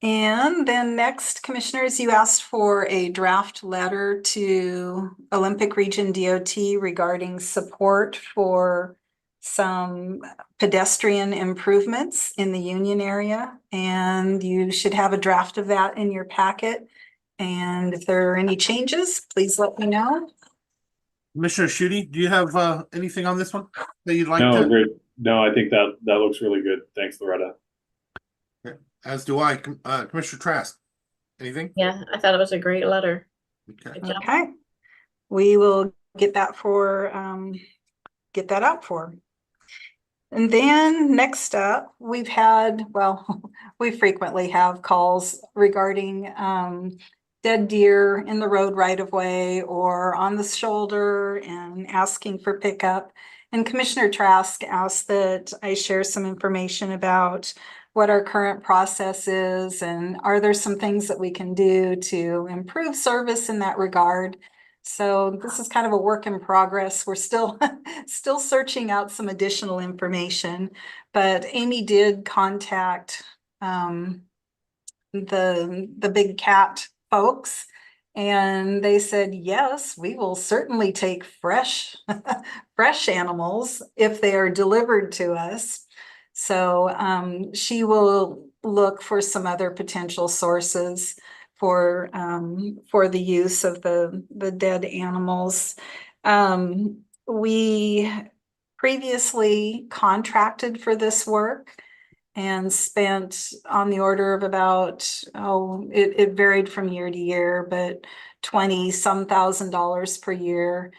And then next, commissioners, you asked for a draft letter to Olympic Region DOT regarding support for some pedestrian improvements in the Union area. And you should have a draft of that in your packet. And if there are any changes, please let me know. Commissioner Schutte, do you have anything on this one that you'd like No, to? great. No, I think that looks really good. Thanks, Loretta. As do I. Commissioner Trask, anything? Yeah, I thought it was a great letter. Okay. Good job. Okay. We will get that out for. And then next up, we frequently have calls regarding dead deer in the road right of way or on the shoulder and asking for pickup. And Commissioner Trask asked that I share some information about what our current process is and are there some things that we can do to improve service in that regard. So this is kind of a work in progress. We're still still searching out some additional information, but Amy did contact the Big Cat folks, and they said, yes, we will certainly take fresh fresh animals if they are delivered to us. So she will look for some other potential sources for the use of the dead animals. We previously contracted for this work and spent on the order of about, it varied from year to year, but 20-some thousand dollars per year.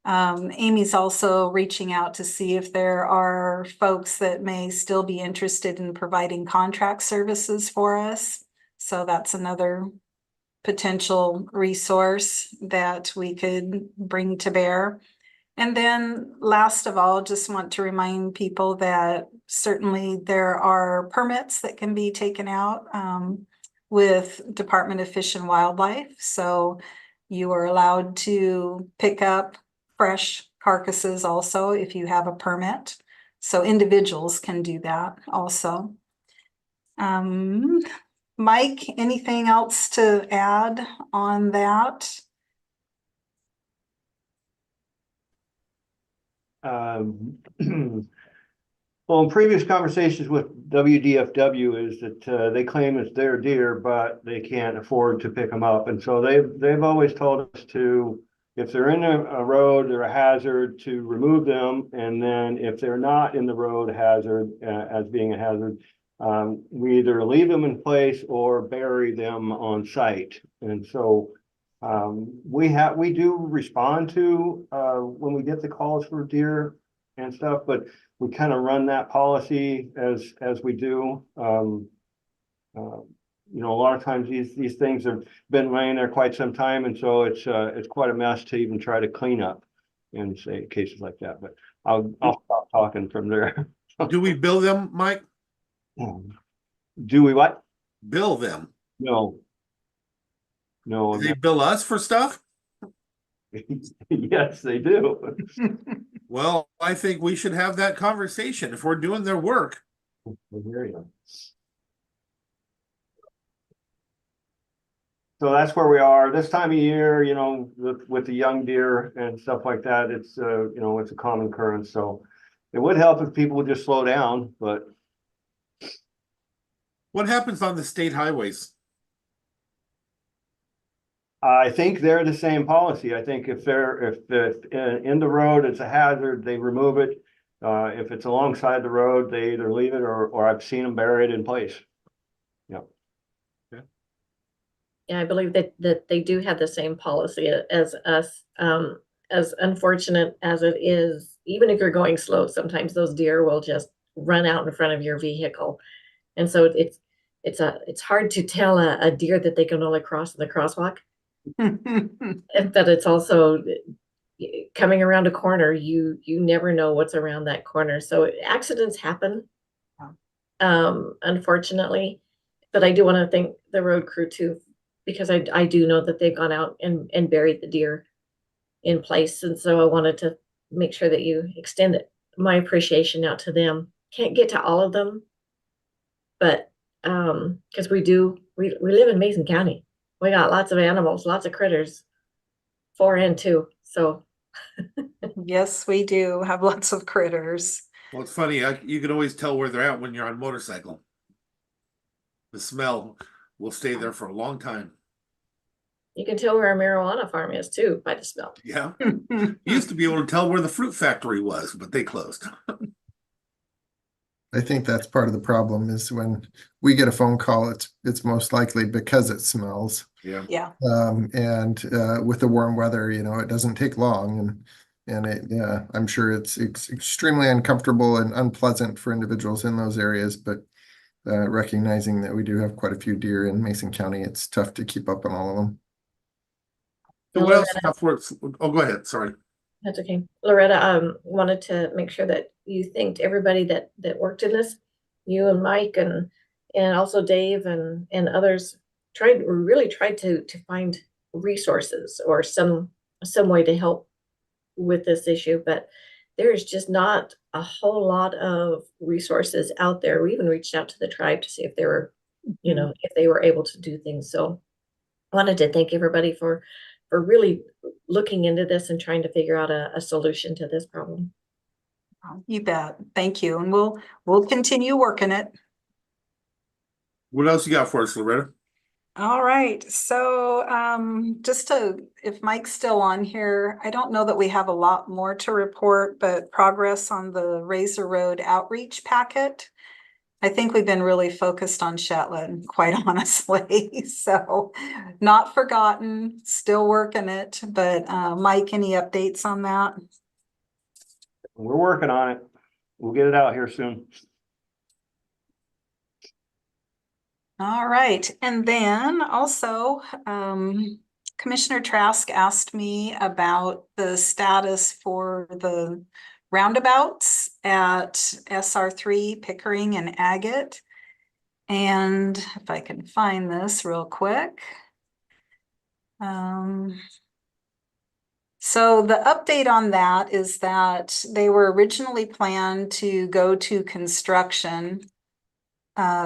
Amy's also reaching out to see if there are folks that may still be interested in providing contract services for us. So that's another potential resource that we could bring to bear. And then last of all, just want to remind people that certainly there are permits that can be taken out with Department of Fish and Wildlife. So you are allowed to pick up fresh carcasses also if you have a permit. So individuals can do that also. Mike, anything else to add on that? Well, in previous conversations with WDFW is that they claim it's their deer, but they can't afford to pick them up. And so they've always told us to, if they're in a road, they're a hazard, to remove them. And then if they're not in the road hazard, as being a hazard, we either leave them in place or bury them on site. And so we do respond to when we get the calls for deer and stuff, but we kind of run that policy as we do. You know, a lot of times these things have been laying there quite some time, and so it's quite a mess to even try to clean up in say cases like that. But I'll stop talking from there. Do we bill them, Mike? Do we what? Bill them? No. No. Do they bill us for stuff? Yes, they do. Well, I think we should have that conversation if we're doing their work. I hear you. So that's where we are this time of year, you know, with the young deer and stuff like that. It's, you know, it's a common occurrence. So it would help if people would just slow down, but. What happens on the state highways? I think they're the same policy. I think if in the road, it's a hazard, they remove it. If it's alongside the road, they either leave it or I've seen them bury it in place. Yeah. Yeah, I believe that they do have the same policy as us. As unfortunate as it is, even if you're going slow, sometimes those deer will just run out in front of your vehicle. And so it's hard to tell a deer that they can only cross in the crosswalk. But it's also coming around a corner, you never know what's around that corner. So accidents happen, unfortunately. But I do want to thank the road crew too, because I do know that they've gone out and buried the deer in place. And so I wanted to make sure that you extend my appreciation out to them. Can't get to all of them, but because we live in Mason County. We got lots of animals, lots of critters, 4 and 2. So yes, we do have lots of critters. Well, it's funny. You can always tell where they're at when you're on a motorcycle. The smell will stay there for a long time. You can tell where a marijuana farm is too by the smell. Yeah. You used to be able to tell where the fruit factory was, but they closed. I think that's part of the problem is when we get a phone call, it's most likely because it smells. Yeah. Yeah. And with the warm weather, you know, it doesn't take long, and I'm sure it's extremely uncomfortable and unpleasant for individuals in those areas. But recognizing that we do have quite a few deer in Mason County, it's tough to keep up on all of them. So what else stuff works? Oh, go ahead. Sorry. That's okay. Loretta, wanted to make sure that you thanked everybody that worked in this, you and Mike and also Dave and others really tried to find resources or some way to help with this issue, but there's just not a whole lot of resources out there. We even reached out to the tribe to see if they were, you know, if they were able to do things. So I wanted to thank everybody for really looking into this and trying to figure out a solution to this problem. You bet. Thank you. And we'll continue working it. What else you got for us, Loretta? All right. So if Mike's still on here, I don't know that we have a lot more to report, but progress on the Razor Road outreach packet. I think we've been really focused on Shetland, quite honestly. So not forgotten, still working it. But Mike, any updates on that? We're working on it. We'll get it out here soon. All right. And then also, Commissioner Trask asked me about the status for the roundabouts at SR3, Pickering and Agate. And if I can find this real quick. So the update on that is that they were originally planned to go to construction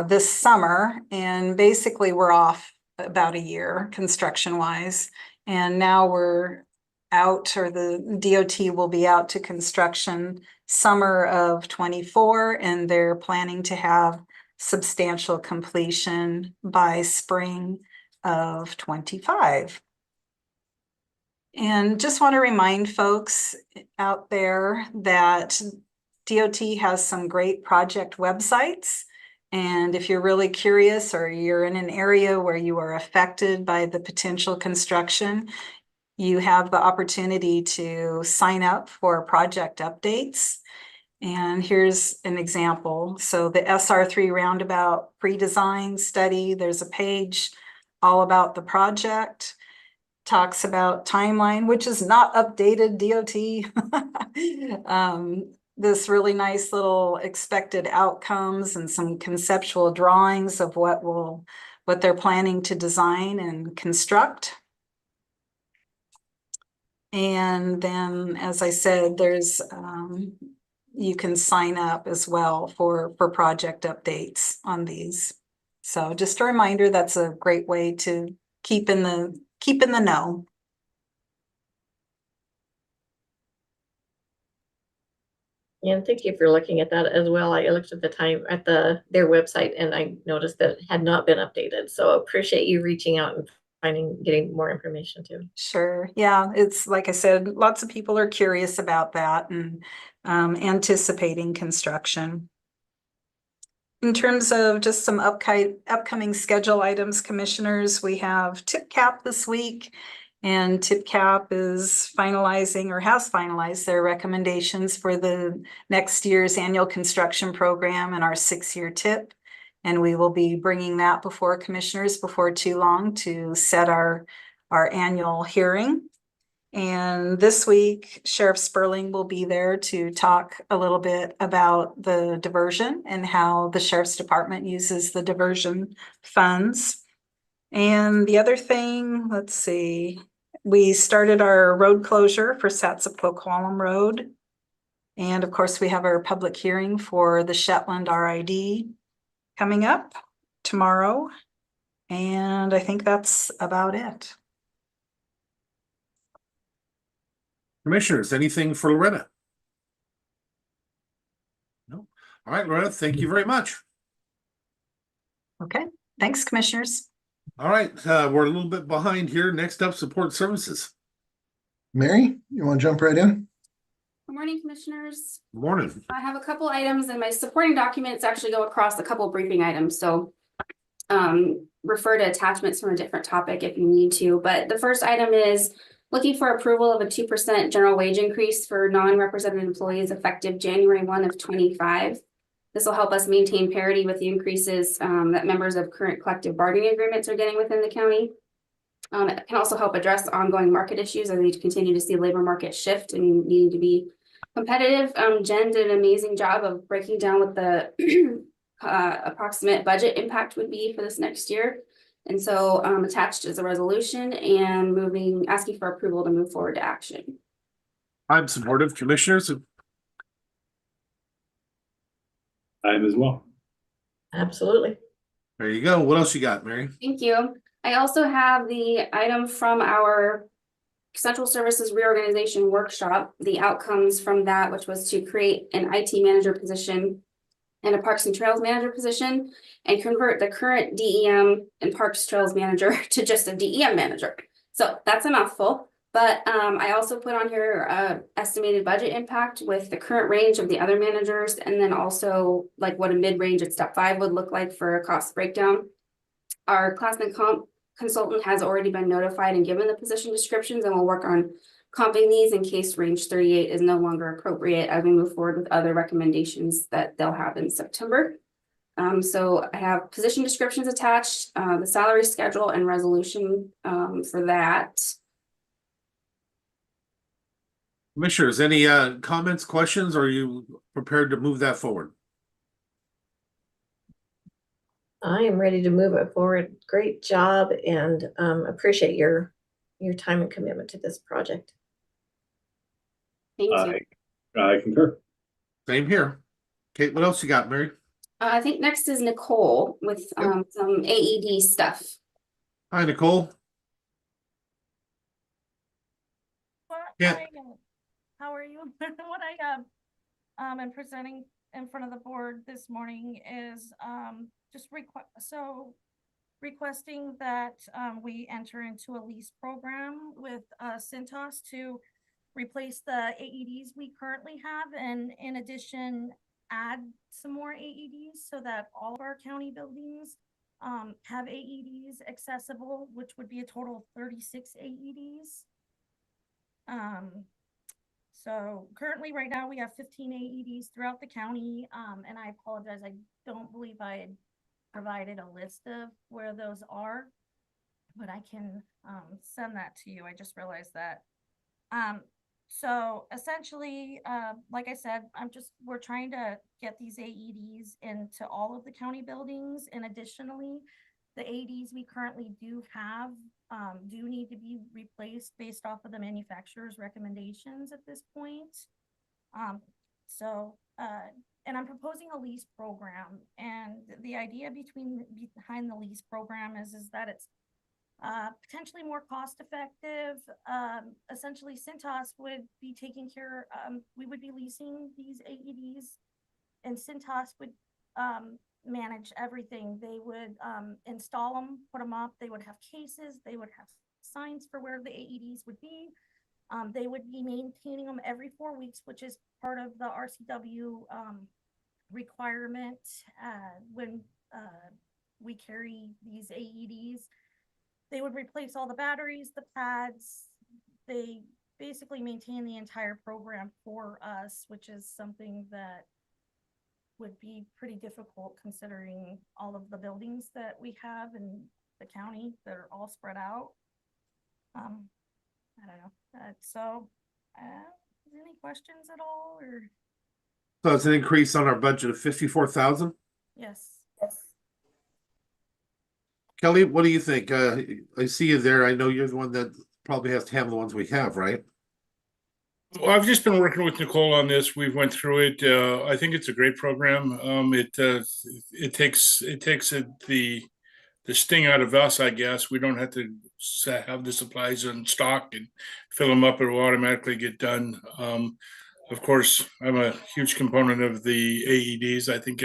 this summer, and basically we're off about a year construction wise. And now we're out, or the DOT will be out to construction summer of 24, and they're planning to have substantial completion by spring of 25. And just want to remind folks out there that DOT has some great project websites. And if you're really curious, or you're in an area where you are affected by the potential construction, you have the opportunity to sign up for project updates. And here's an example. So the SR3 Roundabout pre-design study, there's a page all about the project, talks about timeline, which is not updated DOT. This really nice little expected outcomes and some conceptual drawings of what they're planning to design and construct. And then, as I said, there's you can sign up as well for project updates on these. So just a reminder, that's a great way to keep in the know. And thank you for looking at that as well. I looked at the time at their website and I noticed that it had not been updated. So appreciate you reaching out and getting more information too. Sure. Yeah, it's like I said, lots of people are curious about that and anticipating construction. In terms of just some upcoming schedule items, commissioners, we have TIPCAP this week, and TIPCAP is finalizing or has finalized their recommendations for the next year's annual construction program and our 6-year TIP. And we will be bringing that before commissioners before too long to set our annual hearing. And this week, Sheriff Sperling will be there to talk a little bit about the diversion and how the Sheriff's Department uses the diversion funds. And the other thing, let's see, we started our road closure for Satsupquam Road. And of course, we have our public hearing for the Shetland RID coming up tomorrow. And I think that's about it. Commissioners, anything for Loretta? No. All right, Loretta, thank you very much. Okay, thanks, commissioners. All right, we're a little bit behind here. Next up, support services. Mary, you want to jump right in? Good morning, commissioners. Good morning. I have a couple items and my supporting documents actually go across a couple briefing items. So refer to attachments from a different topic if you need to. But the first item is looking for approval of a 2% general wage increase for non-represented employees effective January 1 of 25. This will help us maintain parity with the increases that members of current collective bargaining agreements are getting within the county. It can also help address ongoing market issues as we continue to see labor market shift and needing to be competitive. Jen did an amazing job of breaking down what the approximate budget impact would be for this next year. And so attached is a resolution and asking for approval to move forward to action. I'm supportive. Commissioners? I am as well. Absolutely. There you go. What else you got, Mary? Thank you. I also have the item from our Central Services Reorganization Workshop, the outcomes from that, which was to create an IT manager position and a Parks and Trails manager position and convert the current DEM and Parks Trails manager to just a DEM manager. So that's a mouthful, but I also put on here estimated budget impact with the current range of the other managers, and then also like what a mid-range at step 5 would look like for a cost breakdown. Our class and comp consultant has already been notified and given the position descriptions, and we'll work on comping these in case range 38 is no longer appropriate as we move forward with other recommendations that they'll have in September. So I have position descriptions attached, the salary schedule and resolution for that. Commissioners, any comments, questions? Or are you prepared to move that forward? I am ready to move it forward. Great job, and appreciate your time and commitment to this project. Thank you. I concur. Same here. Kate, what else you got, Mary? I think next is Nicole with some AED stuff. Hi, Nicole. Yeah. How are you? What I am presenting in front of the board this morning is just requesting that we enter into a lease program with Cintas to replace the AEDs we currently have, and in addition add some more AEDs so that all of our county buildings have AEDs accessible, which would be a total of 36 AEDs. So currently right now we have 15 AEDs throughout the county, and I apologize, I don't believe I had provided a list of where those are, but I can send that to you. I just realized that. So essentially, like I said, we're trying to get these AEDs into all of the county buildings, and additionally, the AEDs we currently do have do need to be replaced based off of the manufacturer's recommendations at this point. And I'm proposing a lease program, and the idea behind the lease program is that it's potentially more cost effective. Essentially, Cintas would be taking care, we would be leasing these AEDs, and Cintas would manage everything. They would install them, put them up, they would have cases, they would have signs for where the AEDs would be. They would be maintaining them every 4 weeks, which is part of the RCW requirement when we carry these AEDs. They would replace all the batteries, the pads. They basically maintain the entire program for us, which is something that would be pretty difficult considering all of the buildings that we have in the county that are all spread out. I don't know. Any questions at all, or? So it's an increase on our budget of 54,000. Yes. Kelly, what do you think? I see you there. I know you're the one that probably has to handle the ones we have, right? Well, I've just been working with Nicole on this. We went through it. I think it's a great program. It takes the sting out of us, I guess. We don't have to have the supplies in stock and fill them up. It will automatically get done. Of course, I'm a huge component of the AEDs. I think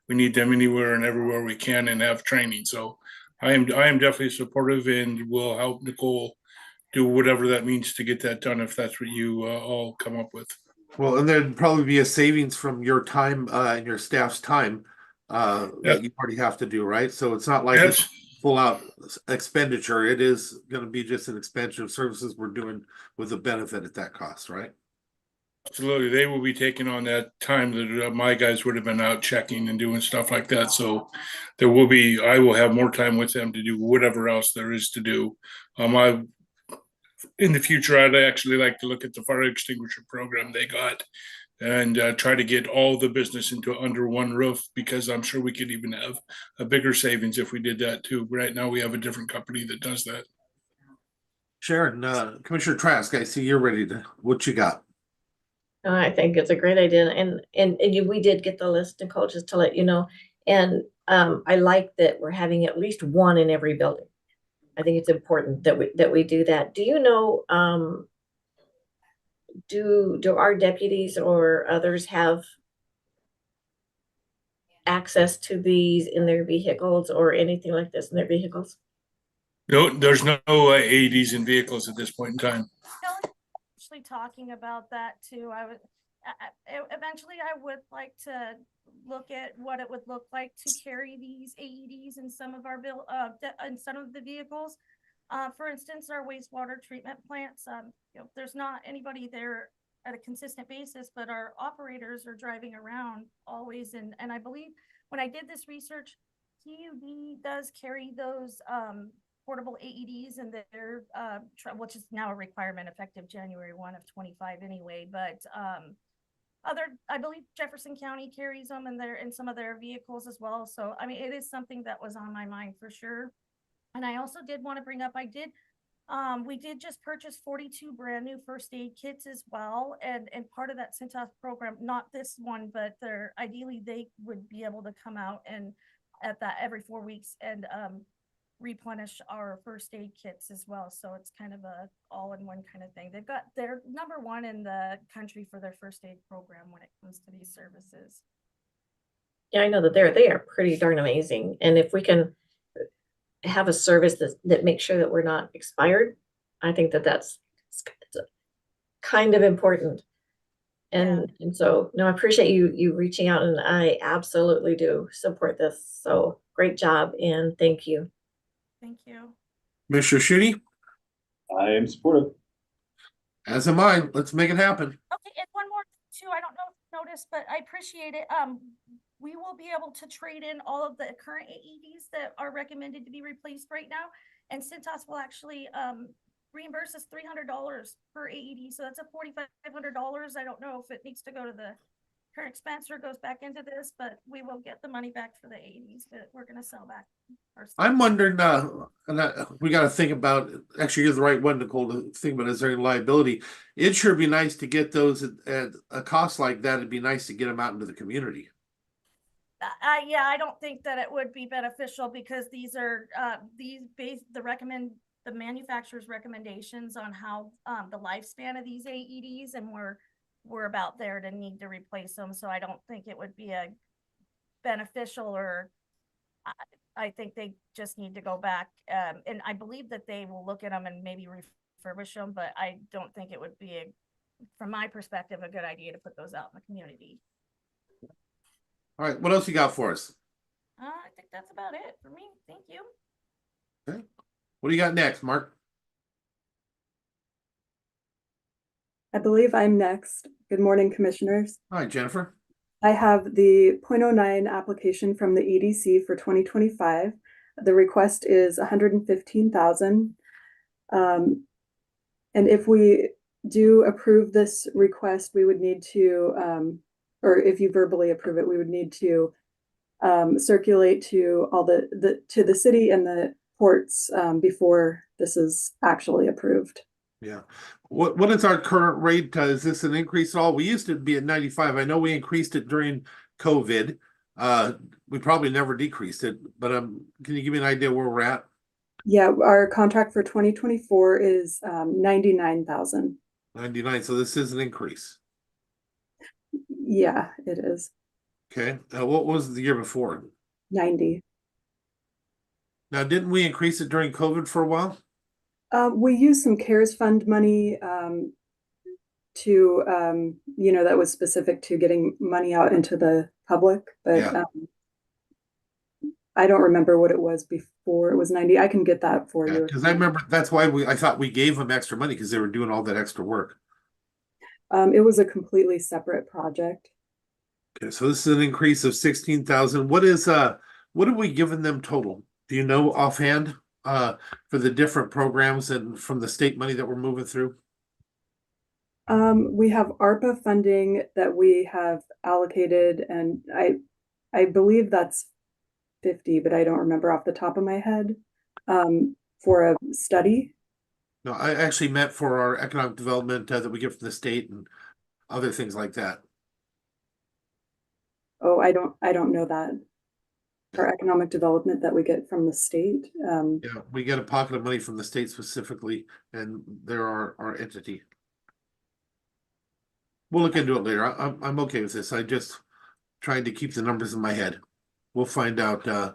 we need them anywhere and everywhere we can, and have training. So I am definitely supportive, and will help Nicole do whatever that means to get that done, if that's what you all come up with. Well, and there'd probably be a savings from your time and your staff's time that you already have to do, right? So it's not like it's full out expenditure. It is going to be just an expansion of services we're doing with a benefit at that cost, right? Absolutely. They will be taking on that time that my guys would have been out checking and doing stuff like that. So I will have more time with them to do whatever else there is to do. In the future, I'd actually like to look at the fire extinguisher program they got and try to get all the business into under one roof, because I'm sure we could even have a bigger savings if we did that too. Right now, we have a different company that does that. Sharon, Commissioner Trask, I see you're ready to, what you got? I think it's a great idea, and we did get the list, Nicole, just to let you know. And I like that we're having at least one in every building. I think it's important that we do that. Do you know, do our deputies or others have access to these in their vehicles or anything like this in their vehicles? No, there's no AEDs in vehicles at this point in time. Actually talking about that too. Eventually I would like to look at what it would look like to carry these AEDs in some of our in some of the vehicles. For instance, our wastewater treatment plants, there's not anybody there at a consistent basis, but our operators are driving around always. And I believe when I did this research, TUD does carry those portable AEDs in their which is now a requirement effective January 1 of 25 anyway. But I believe Jefferson County carries them in some of their vehicles as well. So I mean, it is something that was on my mind for sure. And I also did want to bring up, we did just purchase 42 brand new first aid kits as well. And part of that Cintas program, not this one, but ideally they would be able to come out and at that every 4 weeks and replenish our first aid kits as well. So it's kind of a all-in-one kind of thing. They're number one in the country for their first aid program when it comes to these services. Yeah, I know that they are pretty darn amazing. And if we can have a service that makes sure that we're not expired, I think that's kind of important. And so no, I appreciate you reaching out, and I absolutely do support this. So great job and thank you. Thank you. Mr. Shitty? I am supportive. As am I. Let's make it happen. Okay, and one more too. I don't know if you noticed, but I appreciate it. We will be able to trade in all of the current AEDs that are recommended to be replaced right now. And Cintas will actually reimburse us $300 per AED. So that's a $4,500. I don't know if it needs to go to the current expense or goes back into this, but we will get the money back for the AEDs that we're going to sell back. I'm wondering, we got to think about, actually, you're the right one, Nicole, to think about, is there any liability? It'd sure be nice to get those at a cost like that. It'd be nice to get them out into the community. Yeah, I don't think that it would be beneficial because these are the manufacturer's recommendations on how the lifespan of these AEDs, and we're about there to need to replace them. So I don't think it would be a beneficial, or I think they just need to go back. And I believe that they will look at them and maybe refurbish them, but I don't think it would be, from my perspective, a good idea to put those out in the community. All right, what else you got for us? I think that's about it for me. Thank you. Okay. What do you got next, Mark? I believe I'm next. Good morning, commissioners. Hi, Jennifer. I have the 0.09 application from the EDC for 2025. The request is $115,000. And if we do approve this request, we would need to, or if you verbally approve it, we would need to circulate to all to the city and the ports before this is actually approved. Yeah. What is our current rate? Is this an increase at all? We used to be at 95. I know we increased it during COVID. We probably never decreased it, but can you give me an idea where we're at? Yeah, our contract for 2024 is 99,000. 99. So this is an increase. Yeah, it is. Okay. What was the year before? 90. Now, didn't we increase it during COVID for a while? We used some CARES Fund money to, that was specific to getting money out into the public, but I don't remember what it was before it was 90. I can get that for you. Because I remember that's why I thought we gave them extra money because they were doing all that extra work. It was a completely separate project. Okay, so this is an increase of 16,000. What have we given them total? Do you know offhand, for the different programs and from the state money that we're moving through? We have ARPA funding that we have allocated, and I believe that's 50, but I don't remember off the top of my head, for a study. No, I actually meant for our economic development that we get from the state and other things like that. Oh, I don't know that. For economic development that we get from the state. Yeah, we get a pocket of money from the state specifically, and they're our entity. We'll look into it later. I'm okay with this. I just tried to keep the numbers in my head. We'll find out. I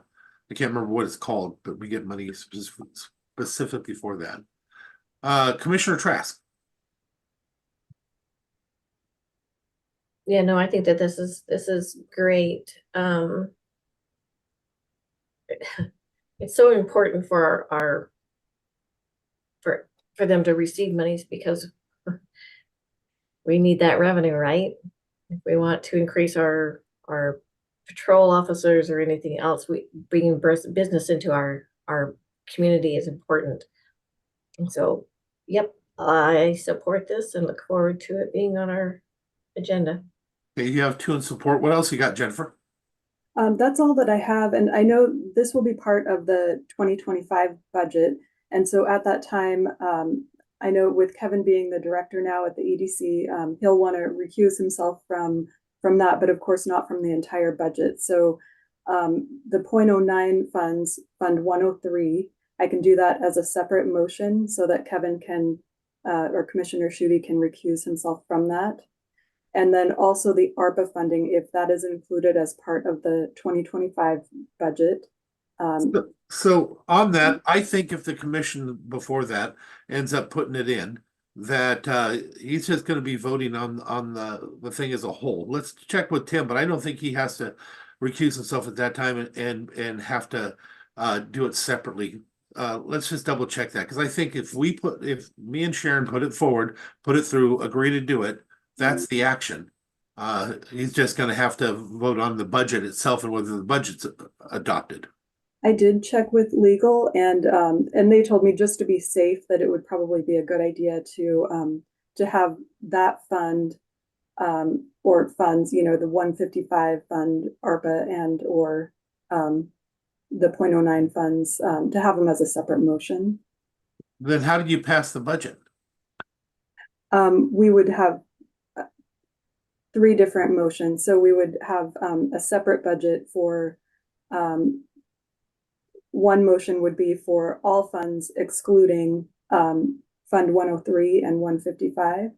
can't remember what it's called, but we get money specifically for that. Commissioner Trask. Yeah, no, I think that this is great. It's so important for our for them to receive monies because we need that revenue, right? If we want to increase our patrol officers or anything else, bringing business into our community is important. And so, yep, I support this and look forward to it being on our agenda. Okay, you have 2 in support. What else you got, Jennifer? That's all that I have, and I know this will be part of the 2025 budget. And so at that time, I know with Kevin being the director now at the EDC, he'll want to recuse himself from that, but of course not from the entire budget. So the 0.09 funds, Fund 103, I can do that as a separate motion so that Kevin can, or Commissioner Schutte can recuse himself from that. And then also the ARPA funding, if that is included as part of the 2025 budget. So on that, I think if the commission before that ends up putting it in, that he's just going to be voting on the thing as a whole. Let's check with Tim, but I don't think he has to recuse himself at that time and have to do it separately. Let's just double check that, because I think if me and Sharon put it forward, put it through, agree to do it, that's the action. He's just going to have to vote on the budget itself and whether the budget's adopted. I did check with legal, and they told me just to be safe that it would probably be a good idea to have that fund or funds, the 155 fund, ARPA, and or the 0.09 funds to have them as a separate motion. Then how did you pass the budget? We would have 3 different motions. So we would have a separate budget for one motion would be for all funds excluding Fund 103 and 155.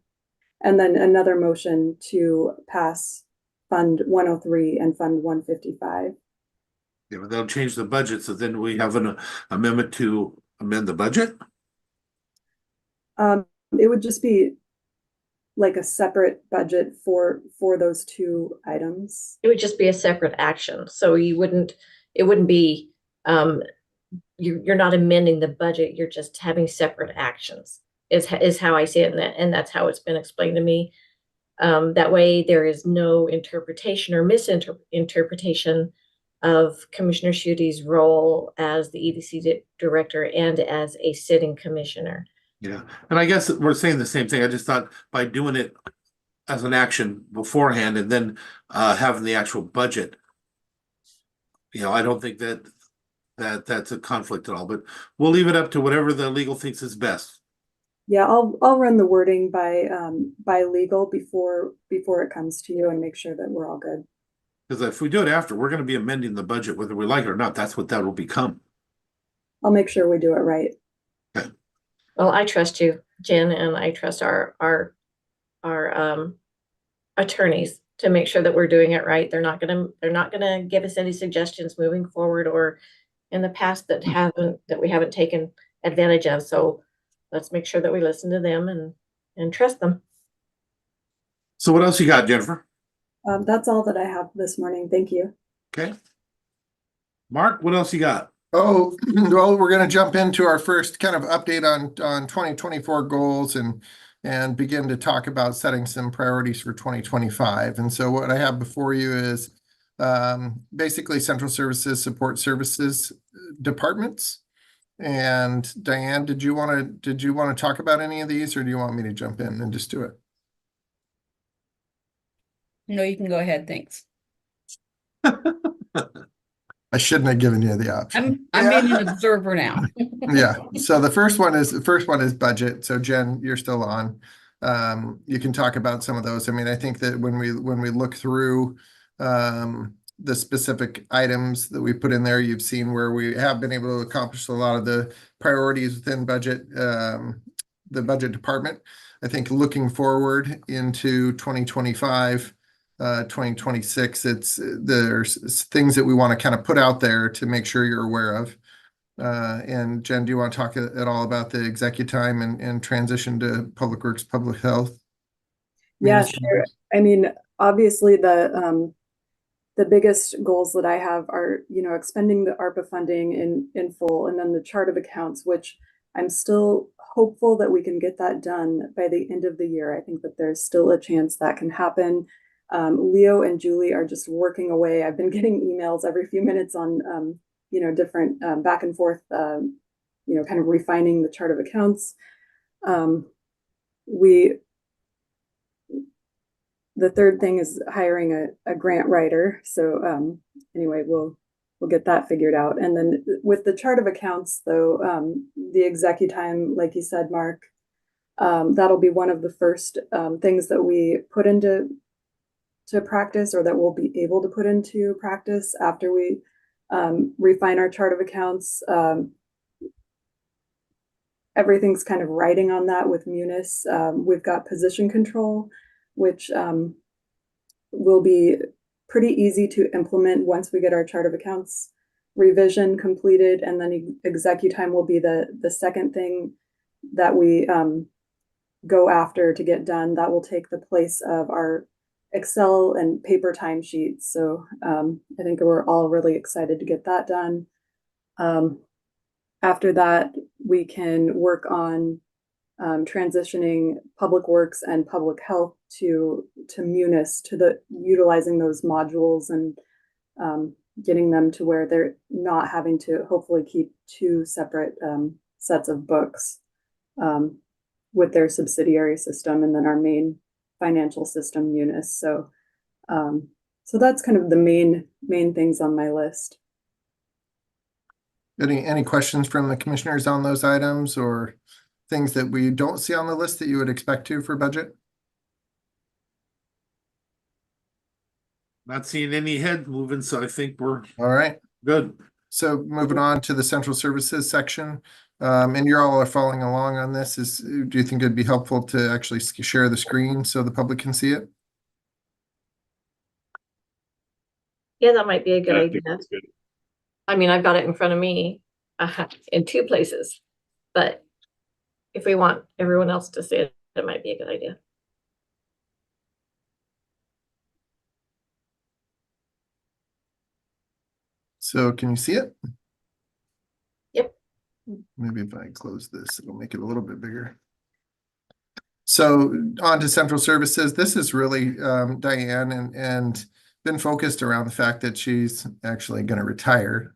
And then another motion to pass Fund 103 and Fund 155. Yeah, but they'll change the budget. So then we have an amendment to amend the budget? It would just be like a separate budget for those 2 items. It would just be a separate action. So it wouldn't be, you're not amending the budget, you're just having separate actions is how I see it. And that's how it's been explained to me. That way there is no interpretation or misinterpretation of Commissioner Schutte's role as the EDC director and as a sitting commissioner. Yeah, and I guess we're saying the same thing. I just thought by doing it as an action beforehand and then having the actual budget, I don't think that's a conflict at all. But we'll leave it up to whatever the legal thinks is best. Yeah, I'll run the wording by legal before it comes to you and make sure that we're all good. Because if we do it after, we're going to be amending the budget whether we like it or not. That's what that will become. I'll make sure we do it right. Okay. Well, I trust you, Jen, and I trust our attorneys to make sure that we're doing it right. They're not gonna give us any suggestions moving forward or in the past that we haven't taken advantage of. So let's make sure that we listen to them and trust them. So what else you got, Jennifer? That's all that I have this morning. Thank you. Okay. Mark, what else you got? Oh, well, we're going to jump into our first kind of update on 2024 goals and and begin to talk about setting some priorities for 2025. And so what I have before you is basically central services, support services departments. And Diane, did you want to talk about any of these, or do you want me to jump in and just do it? No, you can go ahead. Thanks. I shouldn't have given you the option. I'm being an observer now. Yeah. So the first one is budget. So Jen, you're still on. You can talk about some of those. I mean, I think that when we look through the specific items that we put in there, you've seen where we have been able to accomplish a lot of the priorities within budget, the budget department. I think looking forward into 2025, 2026, there's things that we want to kind of put out there to make sure you're aware of. And Jen, do you want to talk at all about the executive time and transition to public works, public health? Yeah, sure. I mean, obviously the biggest goals that I have are, expending the ARPA funding in full, and then the chart of accounts, which I'm still hopeful that we can get that done by the end of the year. I think that there's still a chance that can happen. Leo and Julie are just working away. I've been getting emails every few minutes on, different back and forth, kind of refining the chart of accounts. The third thing is hiring a grant writer. So anyway, we'll get that figured out. And then with the chart of accounts, though, the executive time, like you said, Mark, that'll be one of the first things that we put into practice, or that we'll be able to put into practice after we refine our chart of accounts. Everything's kind of riding on that with Munis. We've got position control, which will be pretty easy to implement once we get our chart of accounts revision completed. And then executive time will be the second thing that we go after to get done. That will take the place of our Excel and paper timesheets. So I think we're all really excited to get that done. After that, we can work on transitioning public works and public health to Munis, to utilizing those modules and getting them to where they're not having to hopefully keep two separate sets of books with their subsidiary system and then our main financial system, Munis. So that's kind of the main things on my list. Any questions from the commissioners on those items, or things that we don't see on the list that you would expect to for budget? Not seeing any head moving, so I think we're all right. Good. So moving on to the central services section, and you all are following along on this. Do you think it'd be helpful to actually share the screen so the public can see it? Yeah, that might be a good idea. I mean, I've got it in front of me in two places, but if we want everyone else to see it, it might be a good idea. So can you see it? Yep. Maybe if I close this, it'll make it a little bit bigger. So on to central services. This is really Diane and been focused around the fact that she's actually going to retire.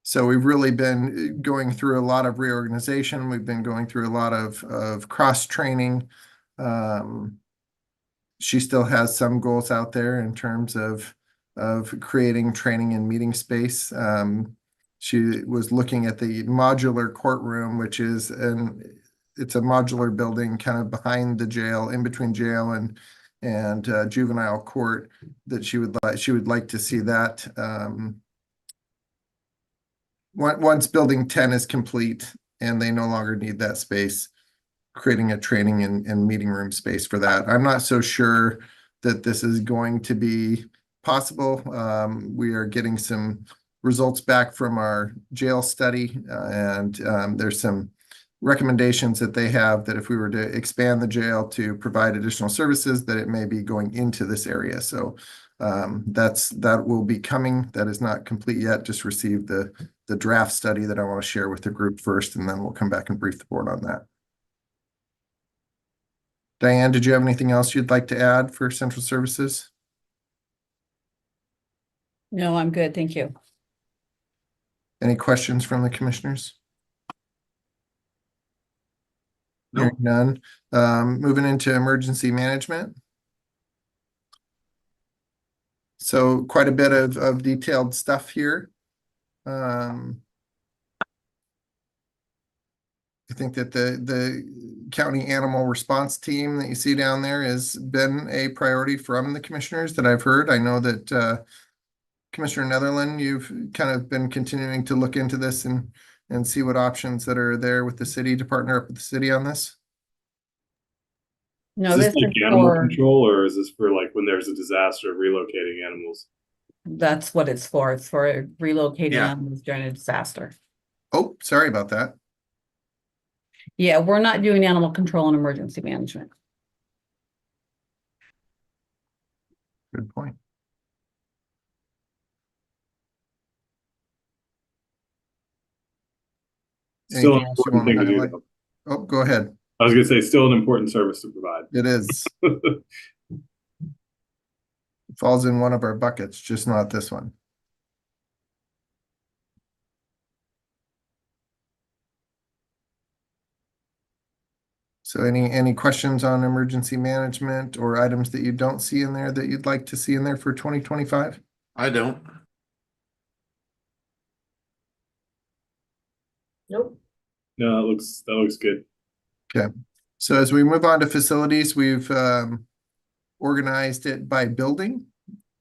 So we've really been going through a lot of reorganization. We've been going through a lot of cross training. She still has some goals out there in terms of creating training and meeting space. She was looking at the modular courtroom, which is it's a modular building kind of behind the jail, in between jail and juvenile court, that she would like to see that. Once building 10 is complete and they no longer need that space, creating a training and meeting room space for that. I'm not so sure that this is going to be possible. We are getting some results back from our jail study, and there's some recommendations that they have that if we were to expand the jail to provide additional services, that it may be going into this area. So that will be coming. That is not complete yet. Just received the draft study that I want to share with the group first, and then we'll come back and brief the board on that. Diane, did you have anything else you'd like to add for central services? No, I'm good. Thank you. Any questions from the commissioners? No. Hearing none. Moving into emergency management. So quite a bit of detailed stuff here. I think that the county animal response team that you see down there has been a priority from the commissioners that I've heard. I know that Commissioner Netherland, you've kind of been continuing to look into this and see what options that are there with the city to partner up with the city on this. No, Is this this like is animal for, control, or is this for like when there's a disaster, relocating animals? that's what it's for. It's for relocating Yeah. animals during a disaster. Oh, sorry about that. Yeah, we're not doing animal control and emergency management. Good point. Still an Anything else you important want to thing to do, highlight? though. Oh, go ahead. I was gonna say, still an important service to provide. It is. Falls in one of our buckets, just not this one. So any questions on emergency management or items that you don't see in there that you'd like to see in there for 2025? I don't. Nope. No, that looks good. Okay. So as we move on to facilities, we've organized it by building.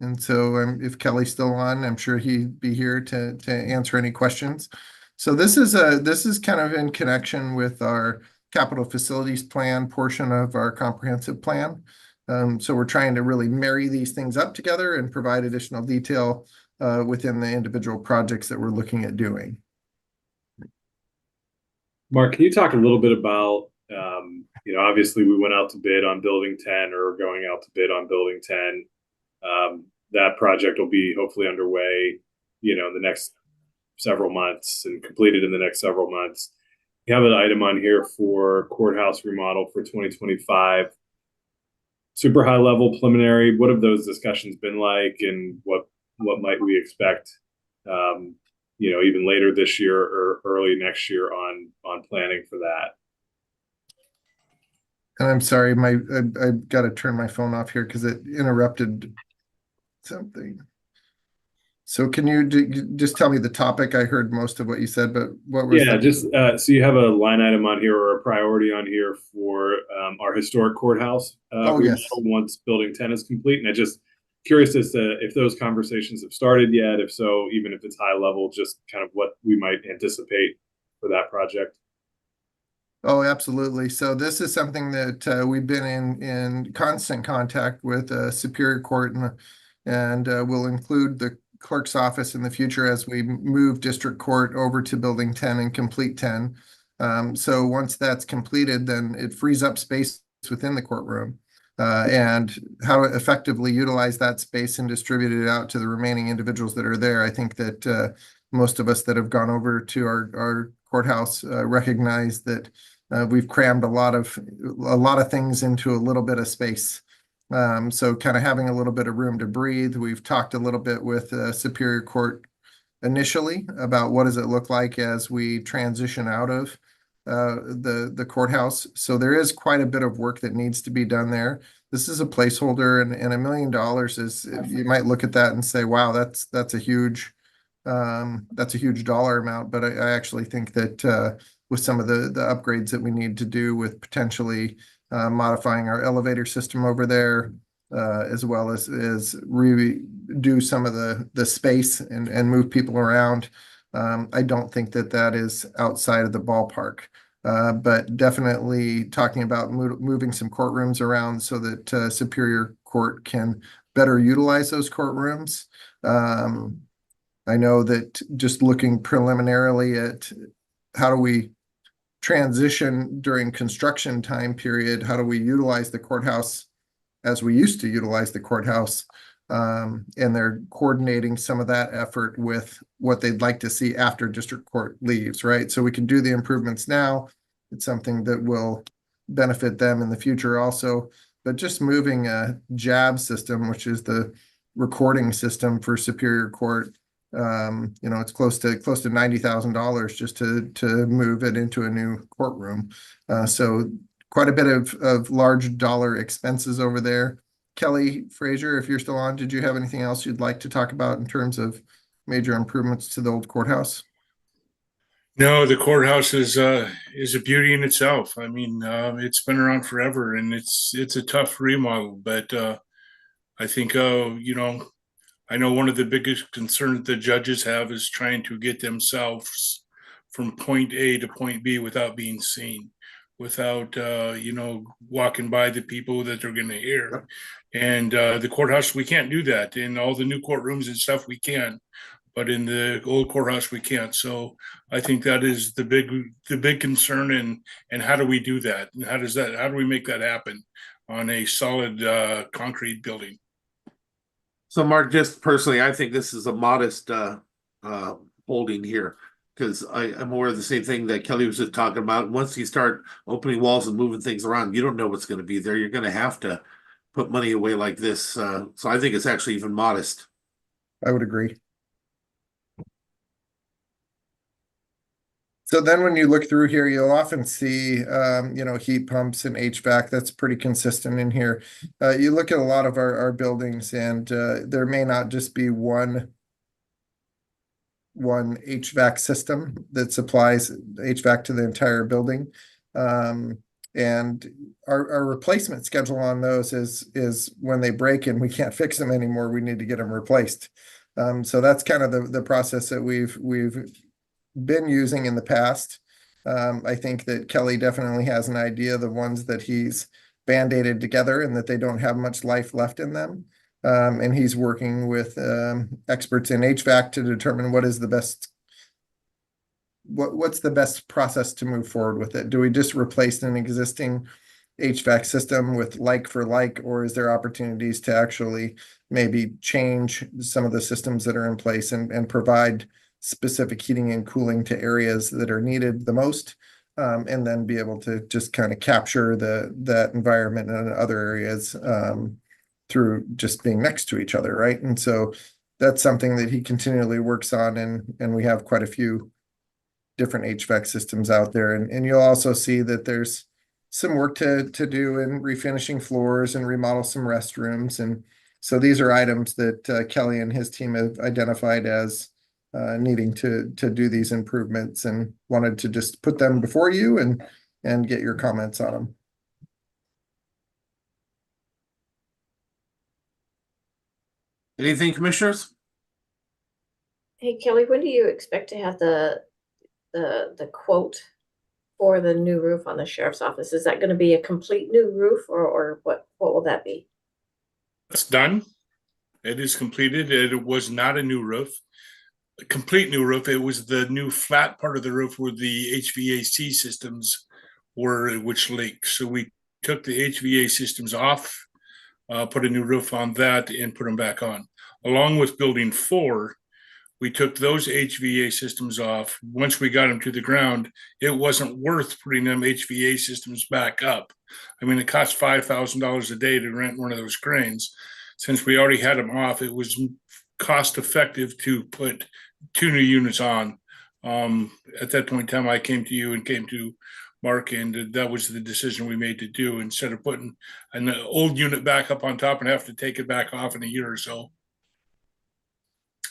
And so if Kelly's still on, I'm sure he'd be here to answer any questions. So this is kind of in connection with our capital facilities plan portion of our comprehensive plan. So we're trying to really marry these things up together and provide additional detail within the individual projects that we're looking at doing. Mark, can you talk a little bit about, obviously we went out to bid on building 10, or going out to bid on building 10. That project will be hopefully underway, in the next several months and completed in the next several months. You have an item on here for courthouse remodel for 2025. Super high level preliminary. What have those discussions been like, and what might we expect, even later this year or early next year on planning for that? And I'm sorry, I got to turn my phone off here because it interrupted something. So can you just tell me the topic? I heard most of what you said, but what was so you have a line item on here, or a priority on here for our historic courthouse yes. once building 10 is complete. And I just curious as to if those conversations have started yet. If so, even if it's high level, just kind of what we might anticipate for that project. Oh, absolutely. So this is something that we've been in constant contact with Superior Court, and we'll include the clerk's office in the future as we move district court over to building 10 and complete 10. So once that's completed, then it frees up space within the courtroom, and how to effectively utilize that space and distribute it out to the remaining individuals that are there. I think that most of us that have gone over to our courthouse recognize that we've crammed a lot of things into a little bit of space. So kind of having a little bit of room to breathe. We've talked a little bit with Superior Court initially about what does it look like as we transition out of the courthouse. So there is quite a bit of work that needs to be done there. This is a placeholder, and $1 million is, you might look at that and say, wow, that's a huge dollar amount. But I actually think that with some of the upgrades that we need to do with potentially modifying our elevator system over there, as well as redo some of the space and move people around. I don't think that is outside of the ballpark, but definitely talking about moving some courtrooms around so that Superior Court can better utilize those courtrooms. I know that just looking preliminarily at how do we transition during construction time period, how do we utilize the courthouse as we used to utilize the courthouse, and they're coordinating some of that effort with what they'd like to see after district court leaves, right? So we can do the improvements now. It's something that will benefit them in the future also. But just moving a JAB system, which is the recording system for Superior Court, it's close to $90,000 just to move it into a new courtroom. So quite a bit of large dollar expenses over there. Kelly, Frazier, if you're still on, did you have anything else you'd like to talk about in terms of major improvements to the old courthouse? No, the courthouse is a beauty in itself. I mean, it's been around forever, and it's a tough remodel. But I think, I know one of the biggest concerns the judges have is trying to get themselves from point A to point B without being seen, without walking by the people that they're going to hear. And the courthouse, we can't do that. In all the new courtrooms and stuff, we can. But in the old courthouse, we can't. So I think that is the big concern. And how do we do that? And how do we make that happen on a solid concrete building? So Mark, just personally, I think this is a modest holding here, because I'm aware of the same thing that Kelly was just talking about. Once you start opening walls and moving things around, you don't know what's going to be there. You're going to have to put money away like this. So I think it's actually even modest. I would agree. So then when you look through here, you'll often see, heat pumps and HVAC. That's pretty consistent in here. You look at a lot of our buildings, and there may not just be one HVAC system that supplies HVAC to the entire building. And our replacement schedule on those is when they break and we can't fix them anymore, we need to get them replaced. So that's kind of the process that we've been using in the past. I think that Kelly definitely has an idea of the ones that he's band-aided together and that they don't have much life left in them. And he's working with experts in HVAC to determine what is the best, what's the best process to move forward with it. Do we just replace an existing HVAC system with like for like, or is there opportunities to actually maybe change some of the systems that are in place and provide specific heating and cooling to areas that are needed the most, and then be able to just kind of capture that environment in other areas through just being next to each other, right? And so that's something that he continually works on, and we have quite a few different HVAC systems out there. And you'll also see that there's some work to do in refinishing floors and remodel some restrooms. And so these are items that Kelly and his team have identified as needing to do these improvements, and wanted to just put them before you and get your comments on them. Anything, commissioners? Hey, Kelly, when do you expect to have the quote for the new roof on the sheriff's office? Is that going to be a complete new roof, or what will that be? It's done. It is completed. It was not a new roof. A complete new roof. It was the new flat part of the roof where the HVAC systems were, which leaked. So we took the HVAC systems off, put a new roof on that, and put them back on. Along with building 4, we took those HVAC systems off. Once we got them to the ground, it wasn't worth putting them HVAC systems back up. I mean, it cost $5,000 a day to rent one of those cranes. Since we already had them off, it was cost effective to put 2 new units on. At that point in time, I came to you and came to Mark, and that was the decision we made to do, instead of putting an old unit back up on top and have to take it back off in a year or so.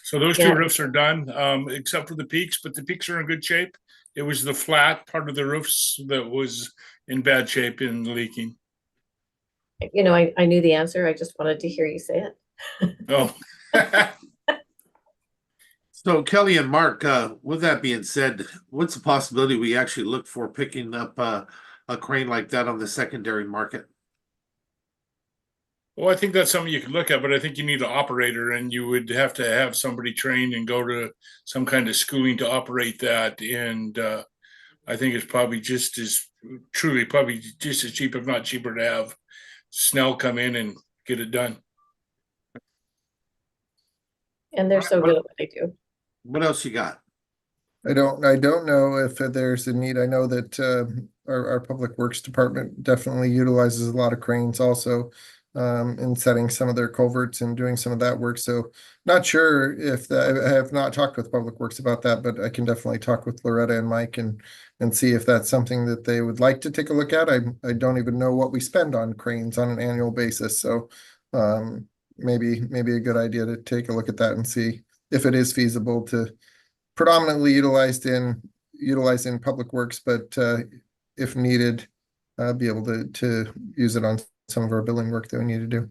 So those 2 roofs are done, except for the peaks, but the peaks are in good shape. It was the flat part of the roofs that was in bad shape and leaking. I knew the answer. I just wanted to hear you say it. Oh. So Kelly and Mark, with that being said, what's the possibility we actually look for picking up a crane like that on the secondary market? Well, I think that's something you can look at, but I think you need an operator, and you would have to have somebody trained and go to some kind of schooling to operate that. And I think it's probably just as cheap, if not cheaper, to have Snell come in and get it done. And they're so good at what they do. What else you got? I don't know if there's a need. I know that our Public Works Department definitely utilizes a lot of cranes also in setting some of their culverts and doing some of that work. So not sure if I have not talked with Public Works about that, but I can definitely talk with Loretta and Mike and see if that's something that they would like to take a look at. I don't even know what we spend on cranes on an annual basis. So maybe a good idea to take a look at that and see if it is feasible to predominantly utilized in public works, but if needed, be able to use it on some of our building work that we need to do.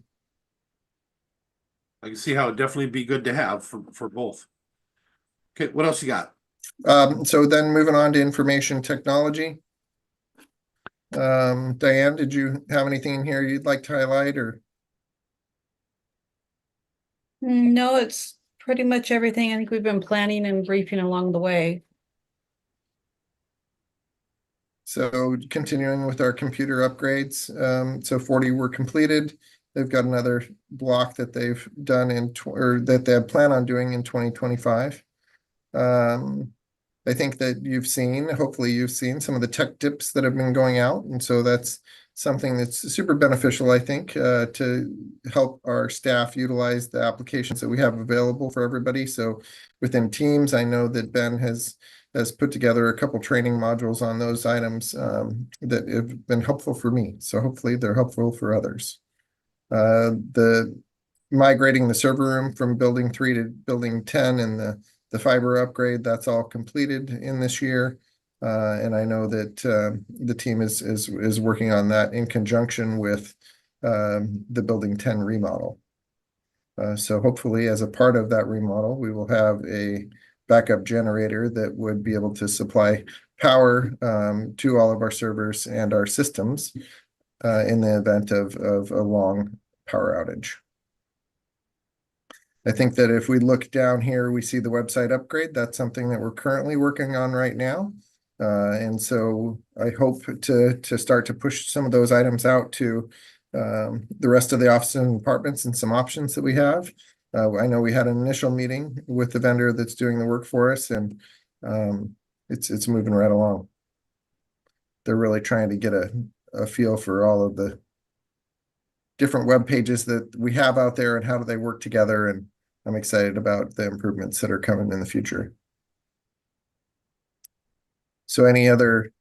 I can see how it'd definitely be good to have for both. Okay, what else you got? So then moving on to information technology. Diane, did you have anything in here you'd like to highlight or? No, it's pretty much everything. I think we've been planning and briefing along the way. So continuing with our computer upgrades, so 40 were completed. They've got another block that they've done or that they plan on doing in 2025. I think that hopefully you've seen some of the tech tips that have been going out. And so that's something that's super beneficial, I think, to help our staff utilize the applications that we have available for everybody. So within Teams, I know that Ben has put together a couple training modules on those items that have been helpful for me. So hopefully they're helpful for others. The migrating the server room from building 3 to building 10 and the fiber upgrade, that's all completed in this year. And I know that the team is working on that in conjunction with the building 10 remodel. So hopefully as a part of that remodel, we will have a backup generator that would be able to supply power to all of our servers and our systems in the event of a long power outage. I think that if we look down here, we see the website upgrade. That's something that we're currently working on right now. And so I hope to start to push some of those items out to the rest of the offices and departments and some options that we have. I know we had an initial meeting with the vendor that's doing the work for us, and it's moving right along. They're really trying to get a feel for all of the different web pages that we have out there and how do they work together. And I'm excited about the improvements that are coming in the future. So any other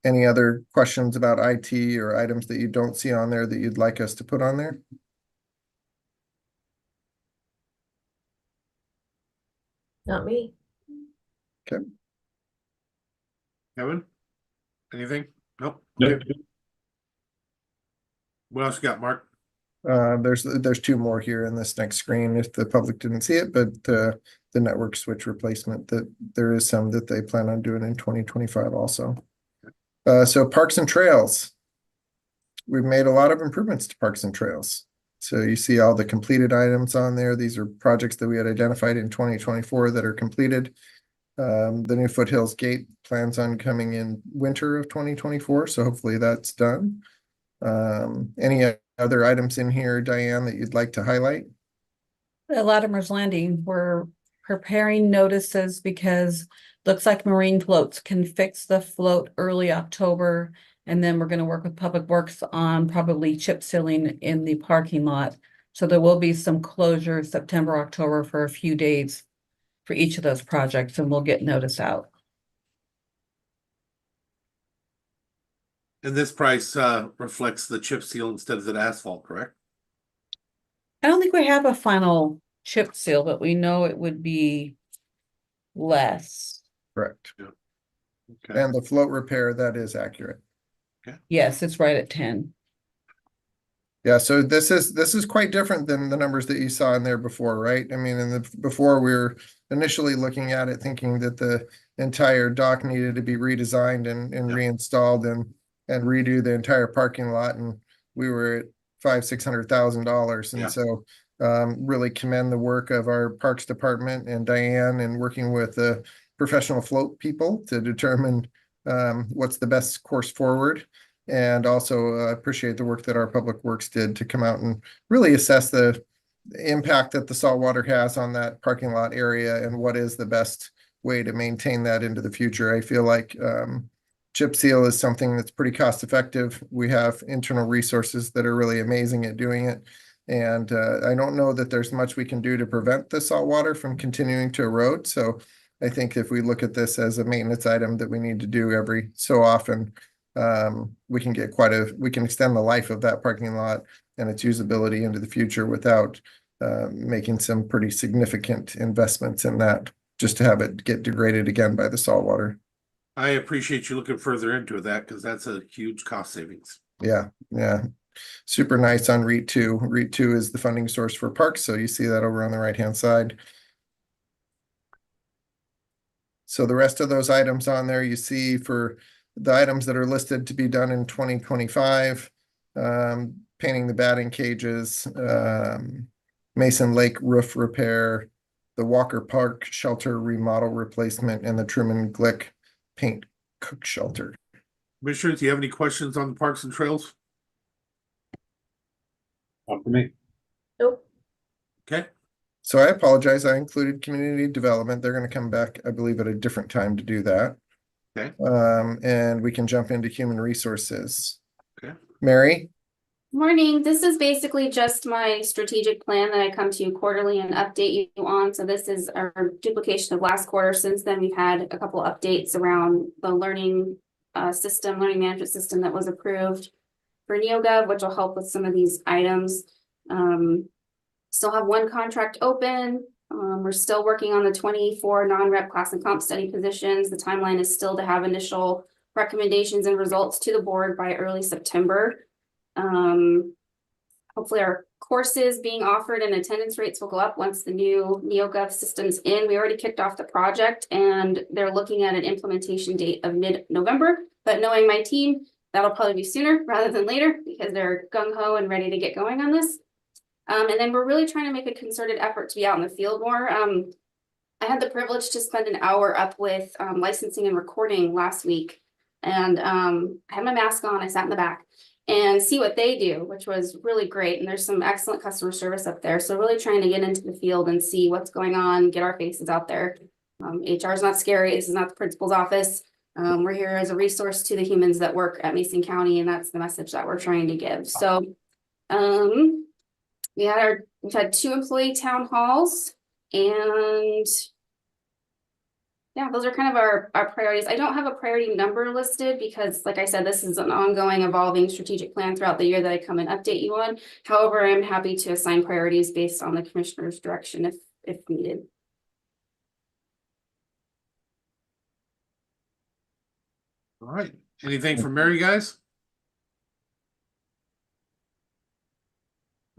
questions about IT or items that you don't see on there that you'd like us to put on there? Not me. Okay. Kevin? Anything? Nope. Nope. Okay. What else you got, Mark? There's 2 more here in this next screen if the public didn't see it, but the network switch replacement, that there is some that they plan on doing in 2025 also. So parks and trails. We've made a lot of improvements to parks and trails. So you see all the completed items on there. These are projects that we had identified in 2024 that are completed. The new Foothills Gate plans on coming in winter of 2024. So hopefully that's done. Any other items in here, Diane, that you'd like to highlight? The Latimer's Landing, we're preparing notices because looks like Marine Floats can fix the float early October. And then we're going to work with Public Works on probably chip sealing in the parking lot. So there will be some closure September, October for a few days for each of those projects, and we'll get notice out. And this price reflects the chip seal instead of the asphalt, correct? I don't think we have a final chip seal, but we know it would be less. Correct. Yeah. Okay. And the float repair, that is accurate. Okay. Yes, it's right at 10. Yeah, so this is quite different than the numbers that you saw in there before, right? I mean, before we were initially looking at it thinking that the entire dock needed to be redesigned and reinstalled and redo the entire parking lot, and we were at $500,000-$600,000. And so really commend the work of our Parks Department and Diane and working with the professional float people to determine what's the best course forward. And also appreciate the work that our Public Works did to come out and really assess the impact that the saltwater has on that parking lot area and what is the best way to maintain that into the future. I feel like chip seal is something that's pretty cost effective. We have internal resources that are really amazing at doing it. And I don't know that there's much we can do to prevent the salt water from continuing to erode. So I think if we look at this as a maintenance item that we need to do every so often, we can get we can extend the life of that parking lot and its usability into the future without making some pretty significant investments in that, just to have it get degraded again by the salt water. I appreciate you looking further into that because that's a huge cost savings. Yeah, yeah. Super nice on REIT 2. REIT 2 is the funding source for parks, so you see that over on the right-hand side. So the rest of those items on there, you see for the items that are listed to be done in 2025, painting the batting cages, Mason Lake roof repair, the Walker Park shelter remodel replacement, and the Truman Glick paint cook shelter. Commissioners, do you have any questions on the parks and trails? Not for me. Nope. Okay. So I apologize. I included community development. They're going to come back, I believe, at a different time to do that. Okay. And we can jump into human resources. Okay. Mary? Morning. This is basically just my strategic plan that I come to you quarterly and update you on. So this is our duplication of last quarter. Since then, we've had a couple updates around the learning management system that was approved for NeoGov, which will help with some of these items. Still have one contract open. We're still working on the 24 non-rep class and comp study positions. The timeline is still to have initial recommendations and results to the board by early September. Hopefully our courses being offered and attendance rates will go up once the new NeoGov system's in. We already kicked off the project and they're looking at an implementation date of mid-November, but knowing my team, that'll probably be sooner rather than later because they're gung-ho and ready to get going on this. And then we're really trying to make a concerted effort to be out in the field more. I had the privilege to spend an hour up with licensing and recording last week. And I had my mask on, I sat in the back and see what they do, which was really great. And there's some excellent customer service up there. So really trying to get into the field and see what's going on, get our faces out there. HR is not scary. This is not the principal's office. We're here as a resource to the humans that work at Mason County. And that's the message that we're trying to give. So we've had 2 employee town halls and yeah, those are kind of our priorities. I don't have a priority number listed because like I said, this is an ongoing evolving strategic plan throughout the year that I come and update you on. However, I'm happy to assign priorities based on the commissioner's direction if needed. All right. Anything from Mary, guys?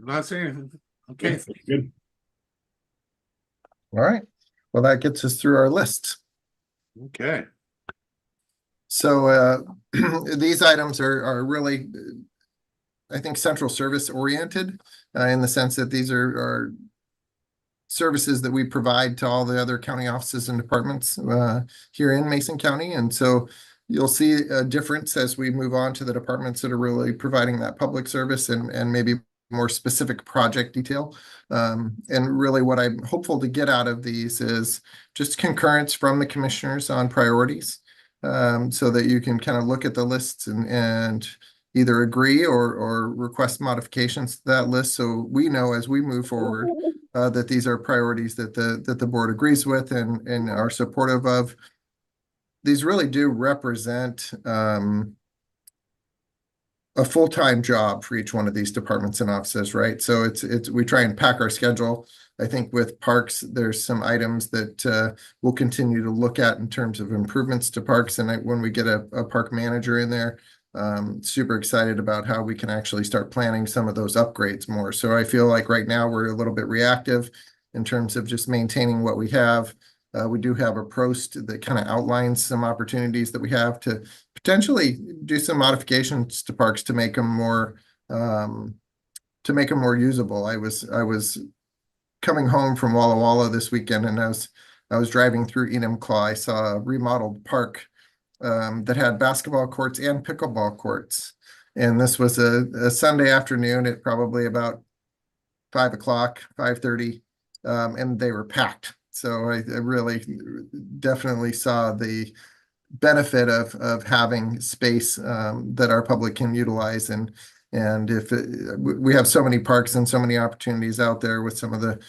I'm not saying anything. Okay. Good. All right. Well, that gets us through our list. Okay. So these items are really, I think, central service oriented in the sense that these are services that we provide to all the other county offices and departments here in Mason County. And so you'll see a difference as we move on to the departments that are really providing that public service and maybe more specific project detail. And really what I'm hopeful to get out of these is just concurrence from the commissioners on priorities, so that you can kind of look at the lists and either agree or request modifications to that list. So we know as we move forward that these are priorities that the board agrees with and are supportive of. These really do represent a full-time job for each one of these departments and offices, right? So it's we try and pack our schedule. I think with parks, there's some items that we'll continue to look at in terms of improvements to parks. And when we get a park manager in there, super excited about how we can actually start planning some of those upgrades more. So I feel like right now we're a little bit reactive in terms of just maintaining what we have. We do have a post that kind of outlines some opportunities that we have to potentially do some modifications to parks to make them more usable. I was coming home from Walla Walla this weekend, and I was driving through Enumclaw. I saw a remodeled park that had basketball courts and pickleball courts, and this was a Sunday afternoon at probably about 5 o'clock, 5:30, and they were packed. So I really definitely saw the benefit of having space that our public can utilize. And if we have so many parks and so many opportunities out there with some of the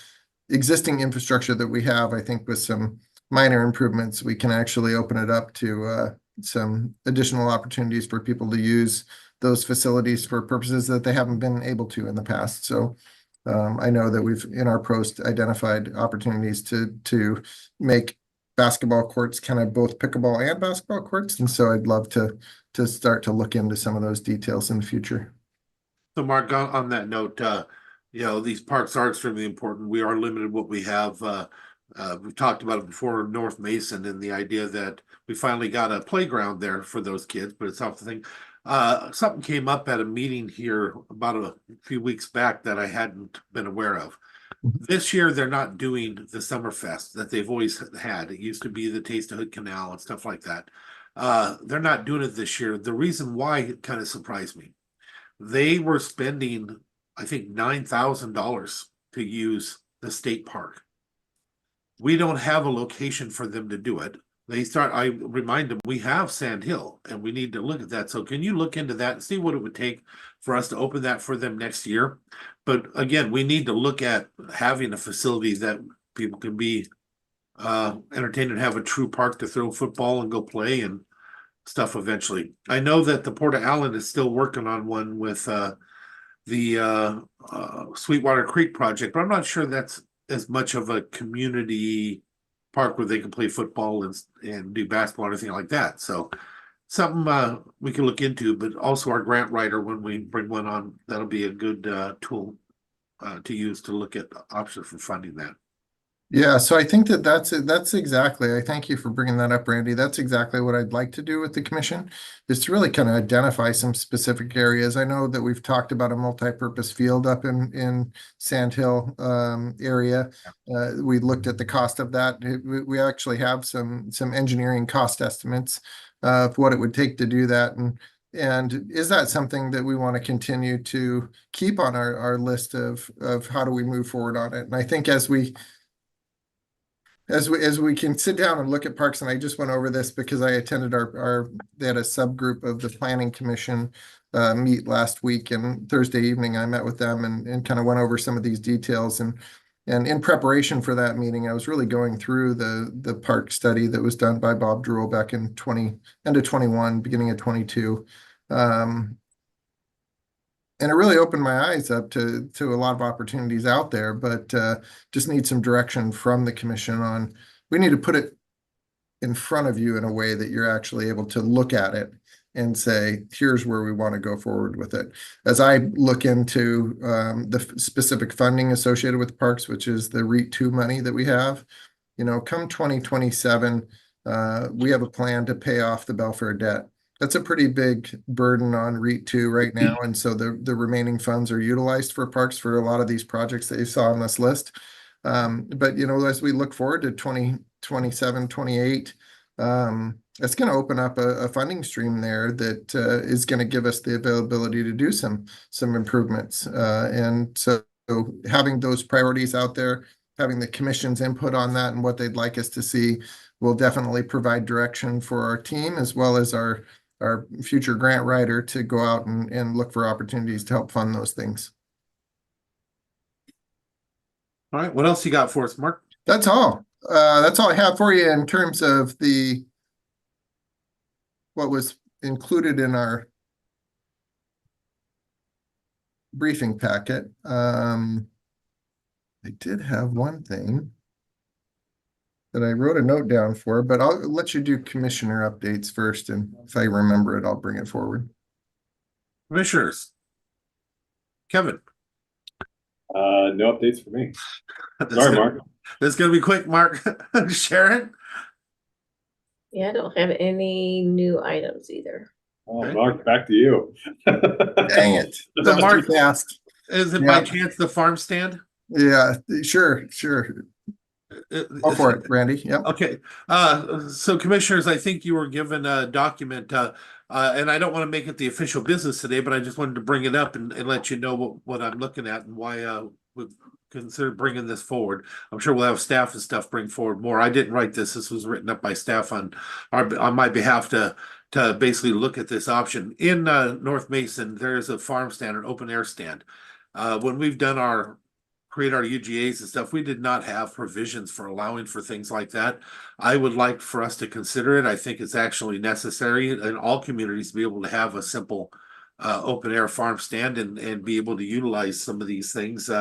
existing infrastructure that we have, I think with some minor improvements, we can actually open it up to some additional opportunities for people to use those facilities for purposes that they haven't been able to in the past. So I know that we've in our post identified opportunities to make basketball courts kind of both pickleball and basketball courts. And so I'd love to start to look into some of those details in the future. So Mark, on that note, you know, these parks are extremely important. We are limited what we have. We've talked about it before, North Mason, and the idea that we finally got a playground there for those kids, but it's off the thing. Something came up at a meeting here about a few weeks back that I hadn't been aware of. This year, they're not doing the Summerfest that they've always had. It used to be the Taste of Hood Canal and stuff like that. They're not doing it this year. The reason why it kind of surprised me. They were spending, I think, $9,000 to use the state park. We don't have a location for them to do it. I remind them we have Sand Hill and we need to look at that. So can you look into that and see what it would take for us to open that for them next year? But again, we need to look at having a facility that people can be entertained and have a true park to throw football and go play and stuff eventually. I know that the Port of Allen is still working on one with the Sweetwater Creek project, but I'm not sure that's as much of a community park where they can play football and do basketball or anything like that. So something we can look into, but also our grant writer, when we bring one on, that'll be a good tool to use to look at options for funding that. Yeah, so I think that's exactly, I thank you for bringing that up, Randy. That's exactly what I'd like to do with the commission, is to really kind of identify some specific areas. I know that we've talked about a multi-purpose field up in Sand Hill area. We looked at the cost of that. We actually have some engineering cost estimates of what it would take to do that. And is that something that we want to continue to keep on our list of how do we move forward on it? And I think as we can sit down and look at parks, and I just went over this because I attended they had a subgroup of the planning commission meet last week, and Thursday evening I met with them and kind of went over some of these details. And in preparation for that meeting, I was really going through the park study that was done by Bob Drewell back in end of 21, beginning of 22. And it really opened my eyes up to a lot of opportunities out there, but just need some direction from the commission on, we need to put it in front of you in a way that you're actually able to look at it and say, here's where we want to go forward with it. As I look into the specific funding associated with parks, which is the REIT 2 money that we have, you know, come 2027, we have a plan to pay off the Belfair debt. That's a pretty big burden on REIT 2 right now. And so the remaining funds are utilized for parks for a lot of these projects that you saw on this list. But, you know, as we look forward to 2027, 28, it's going to open up a funding stream there that is going to give us the availability to do some improvements. And so having those priorities out there, having the commission's input on that and what they'd like us to see will definitely provide direction for our team as well as our future grant writer to go out and look for opportunities to help fund those things. All right, what else you got for us, Mark? That's all. That's all I have for you in terms of what was included in our briefing packet. I did have one thing that I wrote a note down for, but I'll let you do commissioner updates first, and if I remember it, I'll bring it forward. Commissioners. Kevin. No updates for me. Sorry, Mark. This is going to be quick, Mark. Sharon? Yeah, I don't have any new items either. Oh, okay. Mark, back to you. Dang it. So Mark, fast. Is it by chance the farm stand? Yeah, sure. Go for it, Randy. Yep. Okay. So commissioners, I think you were given a document, and I don't want to make it the official business today, but I just wanted to bring it up and let you know what I'm looking at and why consider bringing this forward. I'm sure we'll have staff and stuff bring forward more. I didn't write this. This was written up by staff on my behalf to basically look at this option. In North Mason, there is a farm stand, an open air stand. When we've done create our UGAs and stuff, we did not have provisions for allowing for things like that. I would like for us to consider it. I think it's actually necessary in all communities to be able to have a simple open air farm stand and be able to utilize some of these things.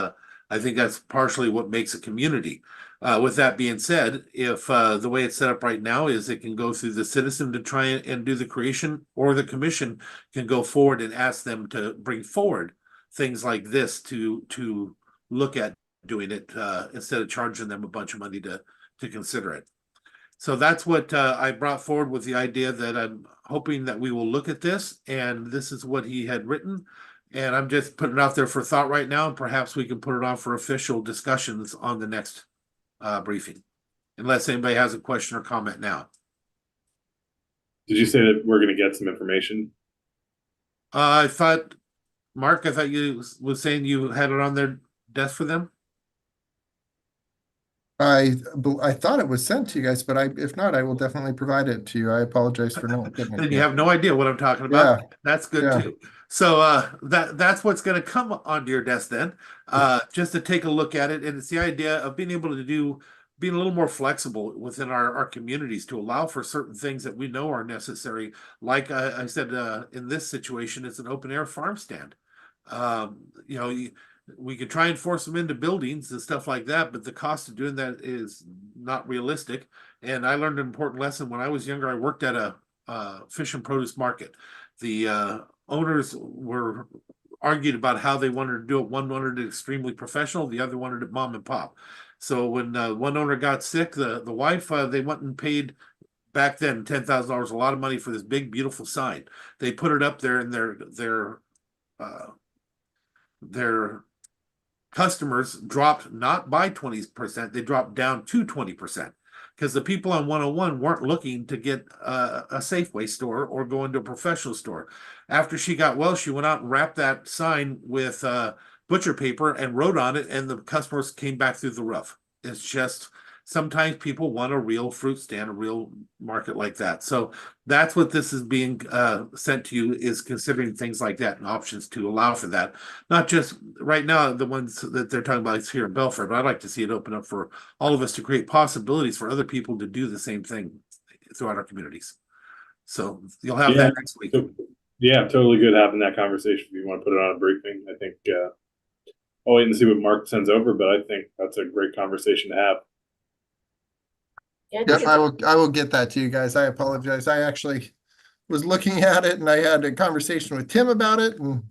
I think that's partially what makes a community. With that being said, if the way it's set up right now is it can go through the citizen to try and do the creation, or the commission can go forward and ask them to bring forward things like this to look at doing it instead of charging them a bunch of money to consider it. So that's what I brought forward with the idea that I'm hoping that we will look at this, and this is what he had written. And I'm just putting it out there for thought right now, and perhaps we can put it on for official discussions on the next briefing, unless anybody has a question or comment now. Did you say that we're going to get some information? I thought, Mark, you was saying you had it on their desk for them. I thought it was sent to you guys, but if not, I will definitely provide it to you. I apologize for not getting it. Then you have no idea what I'm talking about. Yeah. That's good too. So that's what's going to come onto your desk then, just to take a look at it. And it's the idea of being able to being a little more flexible within our communities to allow for certain things that we know are necessary. Like I said, in this situation, it's an open air farm stand. We could try and force them into buildings and stuff like that, but the cost of doing that is not realistic. And I learned an important lesson when I was younger. I worked at a fish and produce market. The owners were argued about how they wanted to do it. One wanted it extremely professional, the other wanted it mom and pop. So when one owner got sick, the wife, they went and paid back then $10,000, a lot of money, for this big, beautiful sign. They put it up there, and their customers dropped not by 20%, they dropped down to 20%, because the people on 101 weren't looking to get a Safeway store or go into a professional store. After she got well, she went out and wrapped that sign with butcher paper and wrote on it, and the customers came back through the roof. It's just, sometimes people want a real fruit stand, a real market like that. So that's what this is being sent to you, is considering things like that and options to allow for that. Not just right now, the ones that they're talking about is here in Belfair, but I'd like to see it open up for all of us to create possibilities for other people to do the same thing throughout our communities. So you'll have that next week. Yeah, totally good having that conversation. If you want to put it on a briefing, I think I'll wait and see what Mark sends over, but I think that's a great conversation to have. Yes, I will get that to you guys. I apologize. I actually was looking at it, and I had a conversation with Tim about it, and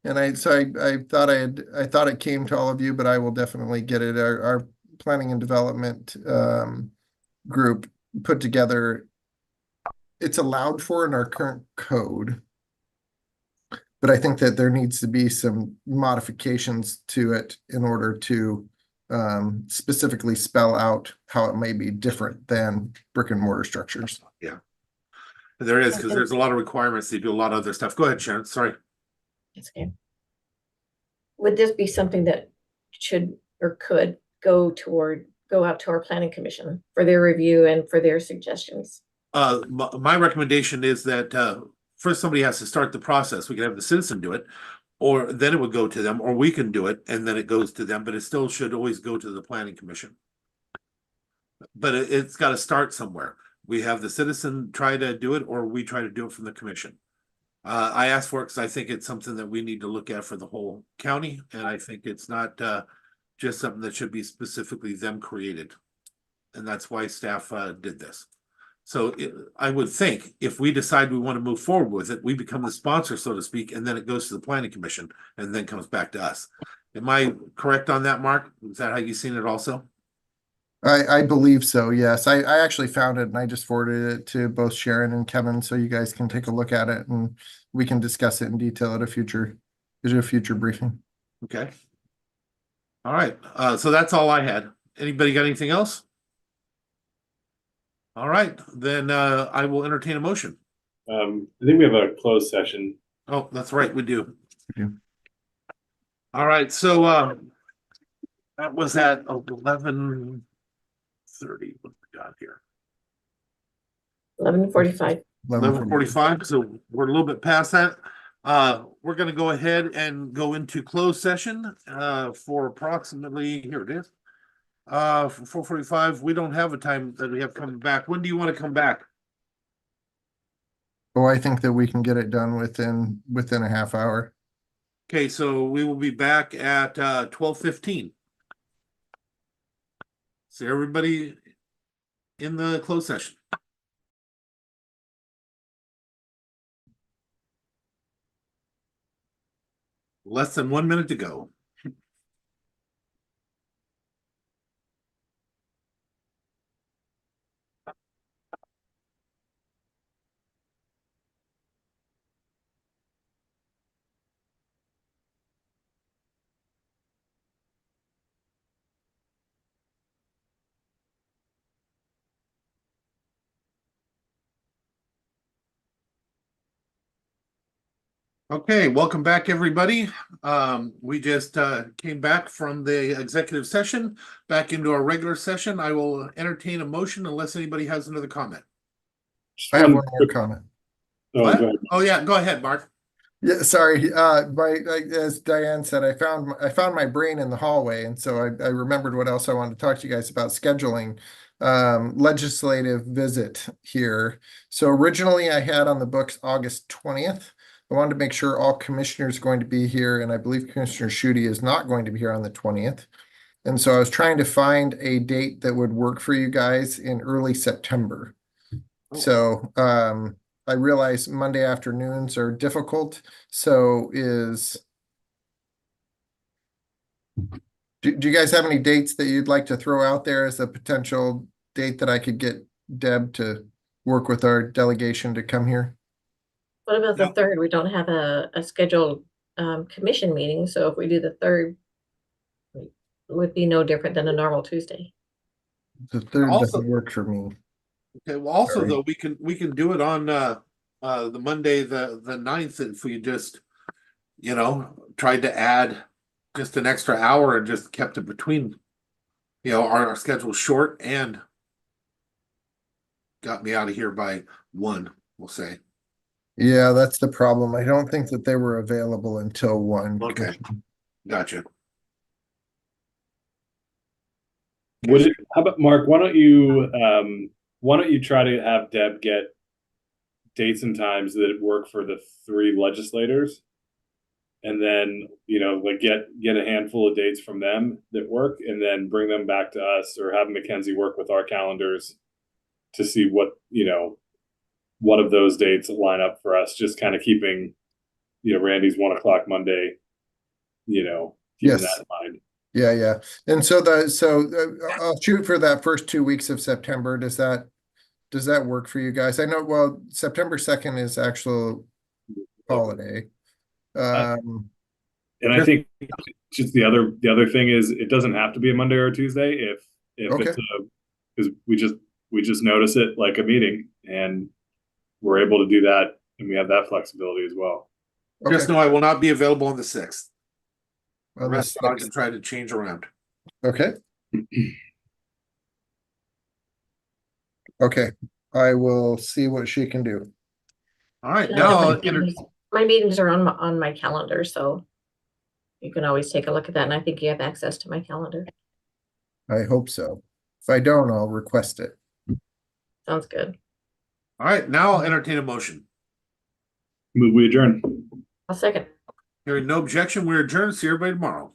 I thought it came to all of you, but I will definitely get it. Our planning and development group put together. It's allowed for in our current code, but I think that there needs to be some modifications to it in order to specifically spell out how it may be different than brick and mortar structures. Yeah, there is, because there's a lot of requirements. They do a lot of other stuff. Go ahead, Sharon. Sorry. It's okay. Would this be something that should or could go out to our planning commission for their review and for their suggestions? My recommendation is that first somebody has to start the process. We can have the citizen do it, or then it would go to them, or we can do it and then it goes to them, but it still should always go to the planning commission. But it's got to start somewhere. We have the citizen try to do it, or we try to do it from the commission. I asked for it because I think it's something that we need to look at for the whole county, and I think it's not just something that should be specifically them created, and that's why staff did this. So I would think if we decide we want to move forward with it, we become the sponsor, so to speak, and then it goes to the planning commission and then comes back to us. Am I correct on that, Mark? Is that how you've seen it also? I believe so, yes. I actually found it, and I just forwarded it to both Sharon and Kevin, so you guys can take a look at it, and we can discuss it in detail at a future briefing. Okay. All right. So that's all I had. Anybody got anything else? All right, then I will entertain a motion. I think we have a closed session. Oh, that's right, we do. All right, so That was at 11:30. What we got here? 11:45. 11:45. So we're a little bit past that. We're going to go ahead and go into closed session for approximately, here it is. For 4:45. We don't have a time that we have coming back. When do you want to come back? Oh, I think that we can get it done within a half hour. Okay, so we will be back at 12:15. See everybody in the closed session. Less than 1 minute to go. Okay, welcome back, everybody. We just came back from the executive session, back into our regular session. I will entertain a motion unless anybody has another comment. I have one more comment. What? Oh yeah, go ahead, Mark. Yeah, sorry. As Diane said, I found my brain in the hallway, and so I remembered what else I wanted to talk to you guys about scheduling legislative visit here. So originally I had on the books August 20th. I wanted to make sure all commissioners are going to be here, and I believe Commissioner Schutte is not going to be here on the 20th. And so I was trying to find a date that would work for you guys in early September. So I realize Monday afternoons are difficult. So do you guys have any dates that you'd like to throw out there as a potential date that I could get Deb to work with our delegation to come here? What about the 3rd? We don't have a scheduled commission meeting, so if we do the 3rd, it would be no different than a normal Tuesday. The 3rd doesn't work for me. Okay, well also though we can do it on the Monday the 9th if we just tried to add just an extra hour and just kept it between our schedule short and got me out of here by 1, we'll say. Yeah, that's the problem. I don't think that they were available until 1. Okay, gotcha. How about Mark? Why don't you try to have Deb get dates and times that work for the 3 legislators, and then get a handful of dates from them that work, and then bring them back to us, or have Mackenzie work with our calendars to see what of those dates line up for us. Just kind of keeping Randy's 1 o'clock Monday, keeping that in mind. Yeah. And so I'll shoot for that first 2 weeks of September. Does that work for you guys? I know, well, September 2nd is actual holiday. And I think just the other thing is it doesn't have to be a Monday or a Tuesday if it's because we just notice it like a meeting, and we're able to do that, and we have that flexibility as well. Just know I will not be available on the 6th. The On the rest I can try to change around. Okay. Okay. I will see what she can do. All right. Yeah, Now my meetings are on my calendar, so you can always take a look at that, and I think you have access to my calendar. I hope so. If I don't, I'll request it. Sounds good. All right. Now I'll entertain a motion. Move we adjourn. I'll second. Hearing no objection, we're adjourned. See everybody tomorrow.